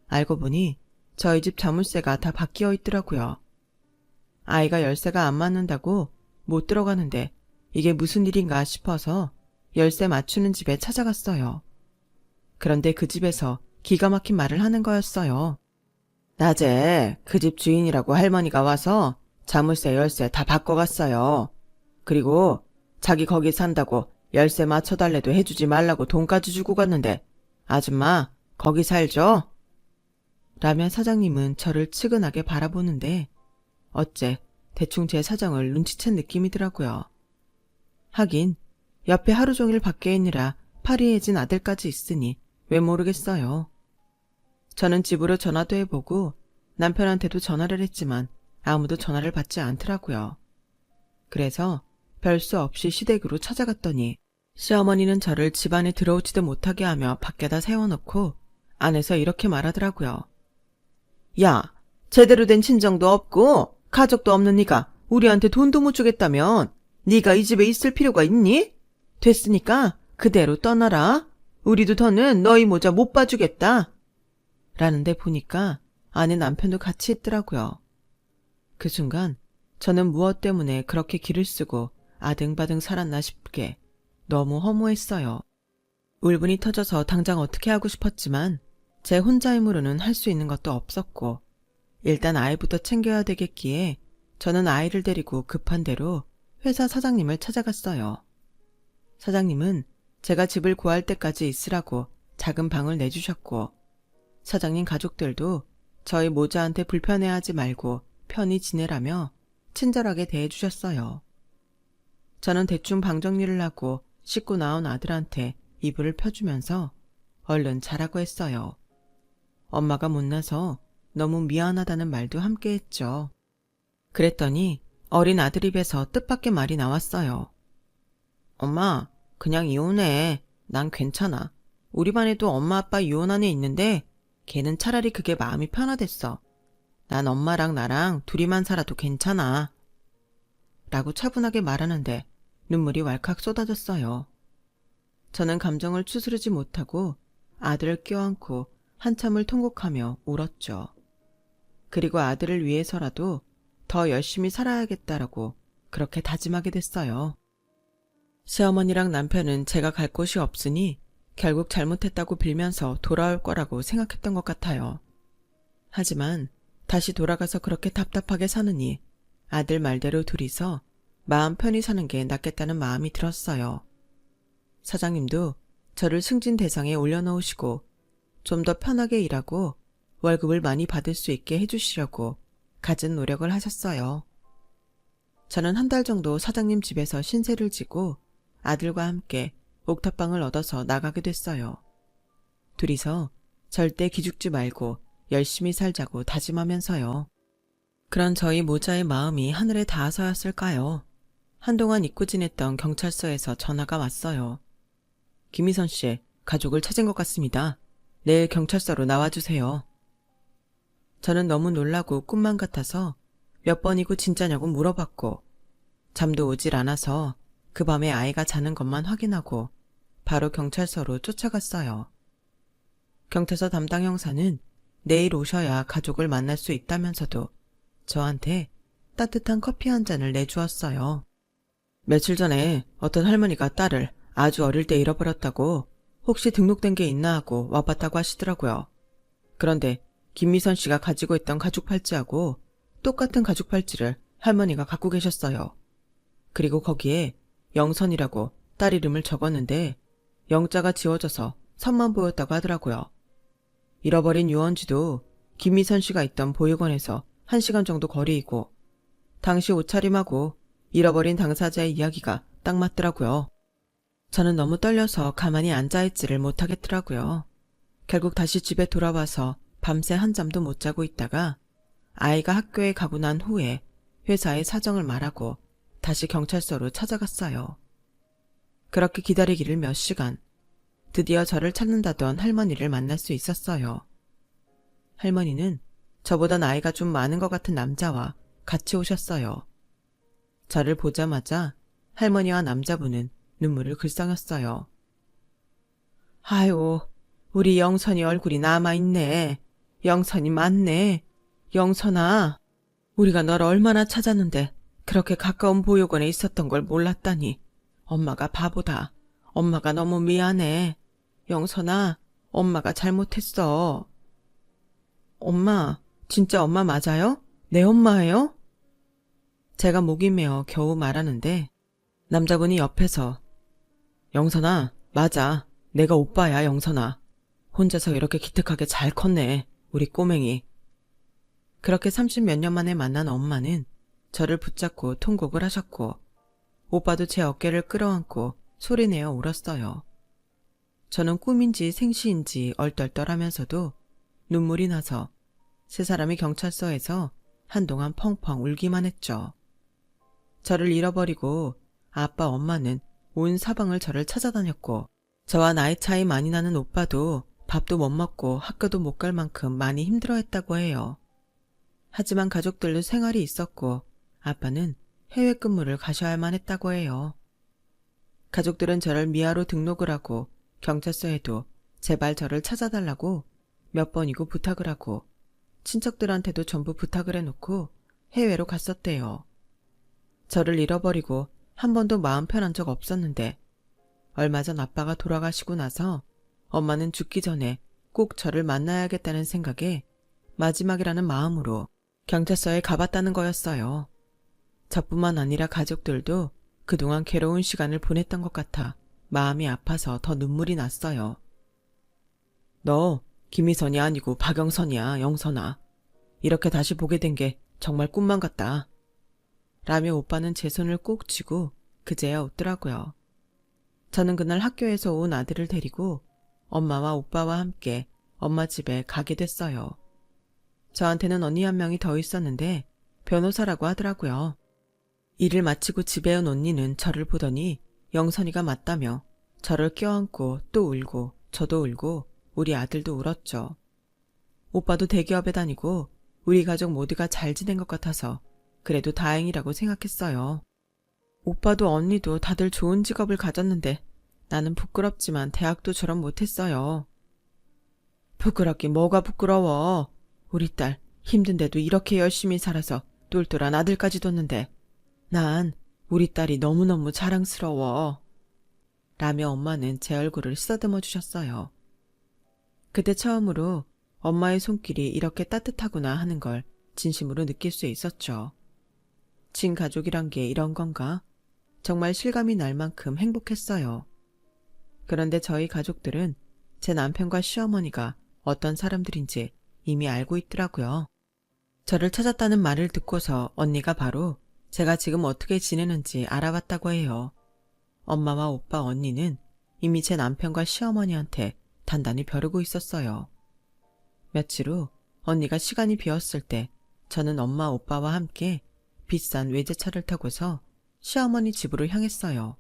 S1: 알고 보니 저희 집 자물쇠가 다 바뀌어 있더라고요. 아이가 열쇠가 안 맞는다고 못 들어가는데 이게 무슨 일인가 싶어서 열쇠 맞추는 집에 찾아갔어요. 그런데 그 집에서 기가 막힌 말을 하는 거였어요. 낮에 그 집 주인이라고 할머니가 와서 자물쇠 열쇠 다 바꿔갔어요. 그리고 자기 거기 산다고 열쇠 맞춰달래도 해주지 말라고 돈까지 주고 갔는데 아줌마 거기 살죠? 라면 사장님은 저를 측은하게 바라보는데 어째 대충 제 사정을 눈치챈 느낌이더라고요. 하긴 옆에 하루 종일 밖에 있느라 파리해진 아들까지 있으니 왜 모르겠어요. 저는 집으로 전화도 해보고 남편한테도 전화를 했지만 아무도 전화를 받지 않더라고요. 그래서 별 수 없이 시댁으로 찾아갔더니 시어머니는 저를 집 안에 들어오지도 못하게 하며 밖에다 세워놓고 안에서 이렇게 말하더라고요. 야, 제대로 된 친정도 없고 가족도 없는 네가 우리한테 돈도 못 주겠다면 네가 이 집에 있을 필요가 있니? 됐으니까 그대로 떠나라. 우리도 더는 너희 모자 못 봐주겠다. 라는데 보니까 아내 남편도 같이 있더라고요. 그 순간 저는 무엇 때문에 그렇게 기를 쓰고 아등바등 살았나 싶게 너무 허무했어요. 울분이 터져서 당장 어떻게 하고 싶었지만 제 혼자 힘으로는 할 수 있는 것도 없었고 일단 아이부터 챙겨야 되겠기에 저는 아이를 데리고 급한 대로 회사 사장님을 찾아갔어요. 사장님은 제가 집을 구할 때까지 있으라고 작은 방을 내주셨고 사장님 가족들도 저희 모자한테 불편해하지 말고 편히 지내라며 친절하게 대해주셨어요. 저는 대충 방 정리를 하고 씻고 나온 아들한테 이불을 펴주면서 얼른 자라고 했어요. 엄마가 못나서 너무 미안하다는 말도 함께 했죠. 그랬더니 어린 아들 입에서 뜻밖의 말이 나왔어요. 엄마, 그냥 이혼해. 난 괜찮아. 우리 반에도 엄마 아빠 이혼한 애 있는데 걔는 차라리 그게 마음이 편하댔어. 난 엄마랑 나랑 둘이만 살아도 괜찮아. 라고 차분하게 말하는데 눈물이 왈칵 쏟아졌어요. 저는 감정을 추스르지 못하고 아들을 껴안고 한참을 통곡하며 울었죠. 그리고 아들을 위해서라도 더 열심히 살아야겠다라고 그렇게 다짐하게 됐어요. 시어머니랑 남편은 제가 갈 곳이 없으니 결국 잘못했다고 빌면서 돌아올 거라고 생각했던 것 같아요. 하지만 다시 돌아가서 그렇게 답답하게 사느니 아들 말대로 둘이서 마음 편히 사는 게 낫겠다는 마음이 들었어요. 사장님도 저를 승진 대상에 올려놓으시고 좀 더 편하게 일하고 월급을 많이 받을 수 있게 해주시려고 갖은 노력을 하셨어요. 저는 한 달 정도 사장님 집에서 신세를 지고 아들과 함께 옥탑방을 얻어서 나가게 됐어요. 둘이서 절대 기죽지 말고 열심히 살자고 다짐하면서요. 그런 저희 모자의 마음이 하늘에 닿아서였을까요? 한동안 잊고 지냈던 경찰서에서 전화가 왔어요. 김희선 씨, 가족을 찾은 것 같습니다. 내일 경찰서로 나와주세요. 저는 너무 놀라고 꿈만 같아서 몇 번이고 진짜냐고 물어봤고 잠도 오질 않아서 그 밤에 아이가 자는 것만 확인하고 바로 경찰서로 쫓아갔어요. 경찰서 담당 형사는 내일 오셔야 가족을 만날 수 있다면서도 저한테 따뜻한 커피 한 잔을 내주었어요. 며칠 전에 어떤 할머니가 딸을 아주 어릴 때 잃어버렸다고 혹시 등록된 게 있나 하고 와봤다고 하시더라고요. 그런데 김미선 씨가 가지고 있던 가죽 팔찌하고 똑같은 가죽 팔찌를 할머니가 갖고 계셨어요. 그리고 거기에 영선이라고 딸 이름을 적었는데 영자가 지워져서 선만 보였다고 하더라고요. 잃어버린 유언지도 김미선 씨가 있던 보육원에서 1시간 정도 거리이고 당시 옷차림하고 잃어버린 당사자의 이야기가 딱 맞더라고요. 저는 너무 떨려서 가만히 앉아있지를 못하겠더라고요. 결국 다시 집에 돌아와서 밤새 한잠도 못 자고 있다가 아이가 학교에 가고 난 후에 회사에 사정을 말하고 다시 경찰서로 찾아갔어요. 그렇게 기다리기를 몇 시간, 드디어 저를 찾는다던 할머니를 만날 수 있었어요. 할머니는 저보다 나이가 좀 많은 것 같은 남자와 같이 오셨어요. 저를 보자마자 할머니와 남자분은 눈물을 글썽였어요. 아유, 우리 영선이 얼굴이 남아있네. 영선이 맞네. 영선아, 우리가 널 얼마나 찾았는데 그렇게 가까운 보육원에 있었던 걸 몰랐다니. 엄마가 바보다. 엄마가 너무 미안해. 영선아, 엄마가 잘못했어. 엄마, 진짜 엄마 맞아요? 내 엄마예요? 제가 목이 메어 겨우 말하는데 남자분이 옆에서 영선아, 맞아. 내가 오빠야, 영선아. 혼자서 이렇게 기특하게 잘 컸네, 우리 꼬맹이. 그렇게 30몇 년 만에 만난 엄마는 저를 붙잡고 통곡을 하셨고 오빠도 제 어깨를 끌어안고 소리내어 울었어요. 저는 꿈인지 생시인지 얼떨떨하면서도 눈물이 나서 세 사람이 경찰서에서 한동안 펑펑 울기만 했죠. 저를 잃어버리고 아빠 엄마는 온 사방을 저를 찾아다녔고 저와 나이 차이 많이 나는 오빠도 밥도 못 먹고 학교도 못 갈 만큼 많이 힘들어했다고 해요. 하지만 가족들도 생활이 있었고 아빠는 해외 근무를 가셔야만 했다고 해요. 가족들은 저를 미아로 등록을 하고 경찰서에도 제발 저를 찾아달라고 몇 번이고 부탁을 하고 친척들한테도 전부 부탁을 해놓고 해외로 갔었대요. 저를 잃어버리고 한 번도 마음 편한 적 없었는데 얼마 전 아빠가 돌아가시고 나서 엄마는 죽기 전에 꼭 저를 만나야겠다는 생각에 마지막이라는 마음으로 경찰서에 가봤다는 거였어요. 저뿐만 아니라 가족들도 그동안 괴로운 시간을 보냈던 것 같아 마음이 아파서 더 눈물이 났어요. 너 김희선이 아니고 박영선이야, 영선아. 이렇게 다시 보게 된 게 정말 꿈만 같다. 라며 오빠는 제 손을 꼭 쥐고 그제야 웃더라고요. 저는 그날 학교에서 온 아들을 데리고 엄마와 오빠와 함께 엄마 집에 가게 됐어요. 저한테는 언니 한 명이 더 있었는데 변호사라고 하더라고요. 일을 마치고 집에 온 언니는 저를 보더니 영선이가 맞다며 저를 껴안고 또 울고 저도 울고 우리 아들도 울었죠. 오빠도 대기업에 다니고 우리 가족 모두가 잘 지낸 것 같아서 그래도 다행이라고 생각했어요. 오빠도 언니도 다들 좋은 직업을 가졌는데 나는 부끄럽지만 대학도 졸업 못했어요. 부끄럽긴 뭐가 부끄러워. 우리 딸 힘든데도 이렇게 열심히 살아서 똘똘한 아들까지 뒀는데 난 우리 딸이 너무너무 자랑스러워. 라며 엄마는 제 얼굴을 쓰다듬어 주셨어요. 그때 처음으로 엄마의 손길이 이렇게 따뜻하구나 하는 걸 진심으로 느낄 수 있었죠. 친가족이란 게 이런 건가? 정말 실감이 날 만큼 행복했어요. 그런데 저희 가족들은 제 남편과 시어머니가 어떤 사람들인지 이미 알고 있더라고요. 저를 찾았다는 말을 듣고서 언니가 바로 제가 지금 어떻게 지내는지 알아봤다고 해요. 엄마와 오빠 언니는 이미 제 남편과 시어머니한테 단단히 벼르고 있었어요. 며칠 후 언니가 시간이 비었을 때 저는 엄마 오빠와 함께 비싼 외제차를 타고서 시어머니 집으로 향했어요.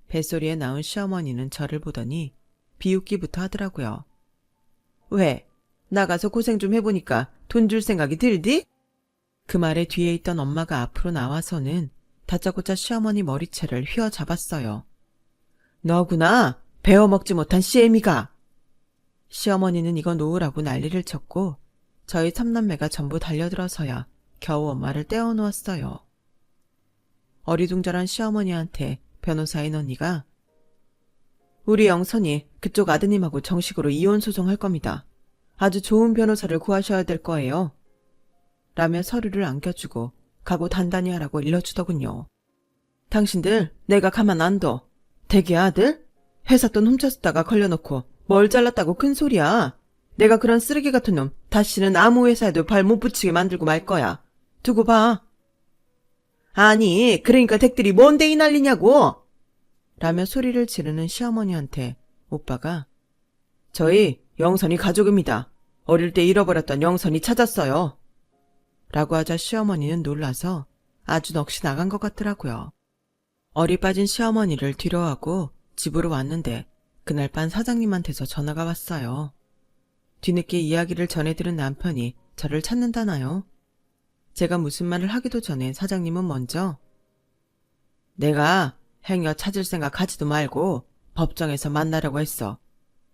S1: 뱃소리에 나온 시어머니는 저를 보더니 비웃기부터 하더라고요. 왜? 나가서 고생 좀 해보니까 돈 줄 생각이 들디? 그 말에 뒤에 있던 엄마가 앞으로 나와서는 다짜고짜 시어머니 머리채를 휘어잡았어요. 너구나, 배워먹지 못한 씨애미가. 시어머니는 이거 놓으라고 난리를 쳤고 저희 3남매가 전부 달려들어서야 겨우 엄마를 떼어놓았어요. 어리둥절한 시어머니한테 변호사인 언니가 우리 영선이 그쪽 아드님하고 정식으로 이혼 소송할 겁니다. 아주 좋은 변호사를 구하셔야 될 거예요. 라며 서류를 안겨주고 각오 단단히 하라고 일러주더군요. 당신들 내가 가만 안 둬. 대기 아들? 회사 돈 훔쳤다가 걸려놓고 뭘 잘랐다고 큰 소리야. 내가 그런 쓰레기 같은 놈 다시는 아무 회사에도 발 못 붙이게 만들고 말 거야. 두고 봐. 아니 그러니까 댁들이 뭔데 이 난리냐고. 라며 소리를 지르는 시어머니한테 오빠가 저희 영선이 가족입니다. 어릴 때 잃어버렸던 영선이 찾았어요. 라고 하자 시어머니는 놀라서 아주 넋이 나간 것 같더라고요. 어리 빠진 시어머니를 뒤로하고 집으로 왔는데 그날 밤 사장님한테서 전화가 왔어요. 뒤늦게 이야기를 전해들은 남편이 저를 찾는다나요? 제가 무슨 말을 하기도 전에 사장님은 먼저 내가 행여 찾을 생각 하지도 말고 법정에서 만나려고 했어.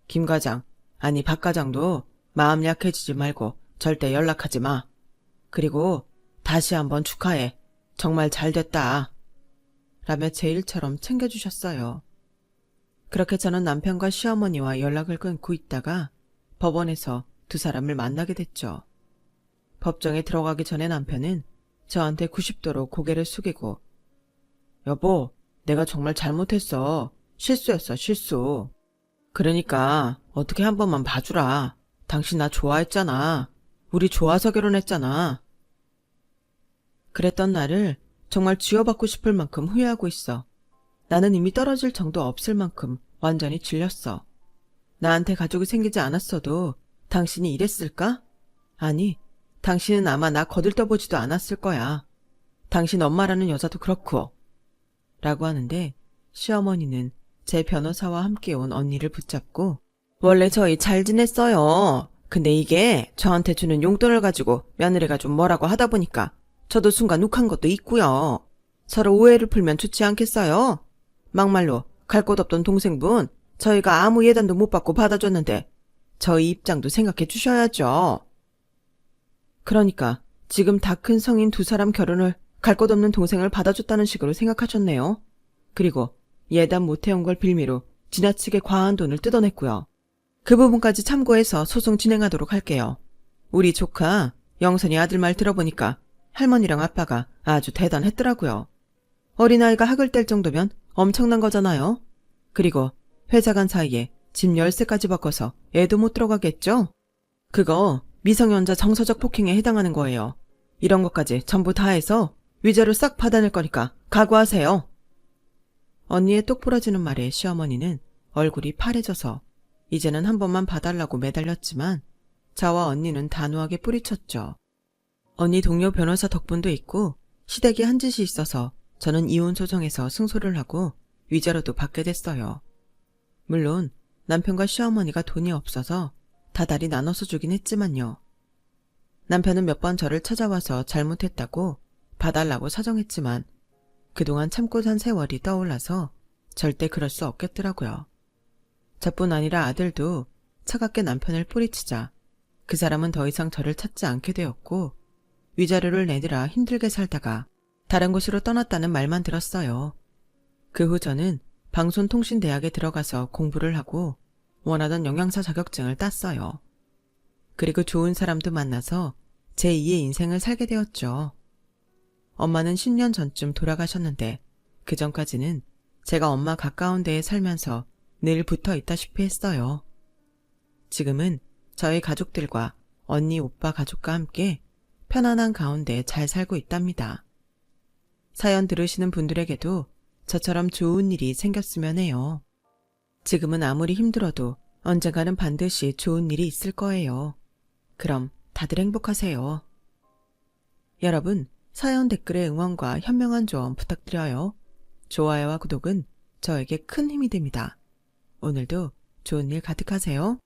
S1: 김 과장, 아니 박 과장도 마음 약해지지 말고 절대 연락하지 마. 그리고 다시 한번 축하해. 정말 잘 됐다. 라며 제 일처럼 챙겨주셨어요. 그렇게 저는 남편과 시어머니와 연락을 끊고 있다가 법원에서 두 사람을 만나게 됐죠. 법정에 들어가기 전에 남편은 저한테 90도로 고개를 숙이고 여보, 내가 정말 잘못했어. 실수였어, 실수. 그러니까 어떻게 한 번만 봐주라. 당신 나 좋아했잖아. 우리 좋아서 결혼했잖아. 그랬던 나를 정말 쥐어받고 싶을 만큼 후회하고 있어. 나는 이미 떨어질 정도 없을 만큼 완전히 질렸어. 나한테 가족이 생기지 않았어도 당신이 이랬을까? 아니, 당신은 아마 나 거들떠보지도 않았을 거야. 당신 엄마라는 여자도 그렇고. 라고 하는데 시어머니는 제 변호사와 함께 온 언니를 붙잡고 원래 저희 잘 지냈어요. 근데 이게 저한테 주는 용돈을 가지고 며느리가 좀 뭐라고 하다 보니까 저도 순간 욱한 것도 있고요. 서로 오해를 풀면 좋지 않겠어요? 막말로 갈 곳 없던 동생분 저희가 아무 예단도 못 받고 받아줬는데 저희 입장도 생각해 주셔야죠. 그러니까 지금 다 큰 성인 두 사람 결혼을 갈 곳 없는 동생을 받아줬다는 식으로 생각하셨네요. 그리고 예단 못해온 걸 빌미로 지나치게 과한 돈을 뜯어냈고요. 그 부분까지 참고해서 소송 진행하도록 할게요. 우리 조카 영선이 아들 말 들어보니까 할머니랑 아빠가 아주 대단했더라고요. 어린아이가 학을 뗄 정도면 엄청난 거잖아요. 그리고 회사 간 사이에 집 열쇠까지 바꿔서 애도 못 들어가겠죠? 그거 미성년자 정서적 폭행에 해당하는 거예요. 이런 것까지 전부 다 해서 위자료 싹 받아낼 거니까 각오하세요. 언니의 똑 부러지는 말에 시어머니는 얼굴이 파래져서 이제는 한 번만 봐달라고 매달렸지만 저와 언니는 단호하게 뿌리쳤죠. 언니 동료 변호사 덕분도 있고 시댁이 한 짓이 있어서 저는 이혼 소송에서 승소를 하고 위자료도 받게 됐어요. 물론 남편과 시어머니가 돈이 없어서 다달이 나눠서 주긴 했지만요. 남편은 몇 번 저를 찾아와서 잘못했다고 봐달라고 사정했지만 그동안 참고 산 세월이 떠올라서 절대 그럴 수 없겠더라고요. 저뿐 아니라 아들도 차갑게 남편을 뿌리치자 그 사람은 더 이상 저를 찾지 않게 되었고 위자료를 내느라 힘들게 살다가 다른 곳으로 떠났다는 말만 들었어요. 그 후 저는 방송통신대학에 들어가서 공부를 하고 원하던 영양사 자격증을 땄어요. 그리고 좋은 사람도 만나서 제2의 인생을 살게 되었죠. 엄마는 10년 전쯤 돌아가셨는데 그 전까지는 제가 엄마 가까운 데에 살면서 늘 붙어 있다시피 했어요. 지금은 저희 가족들과 언니, 오빠 가족과 함께 편안한 가운데 잘 살고 있답니다. 사연 들으시는 분들에게도 저처럼 좋은 일이 생겼으면 해요. 지금은 아무리 힘들어도 언젠가는 반드시 좋은 일이 있을 거예요. 그럼 다들 행복하세요. 여러분, 사연 댓글에 응원과 현명한 조언 부탁드려요. 좋아요와 구독은 저에게 큰 힘이 됩니다. 오늘도 좋은 일 가득하세요.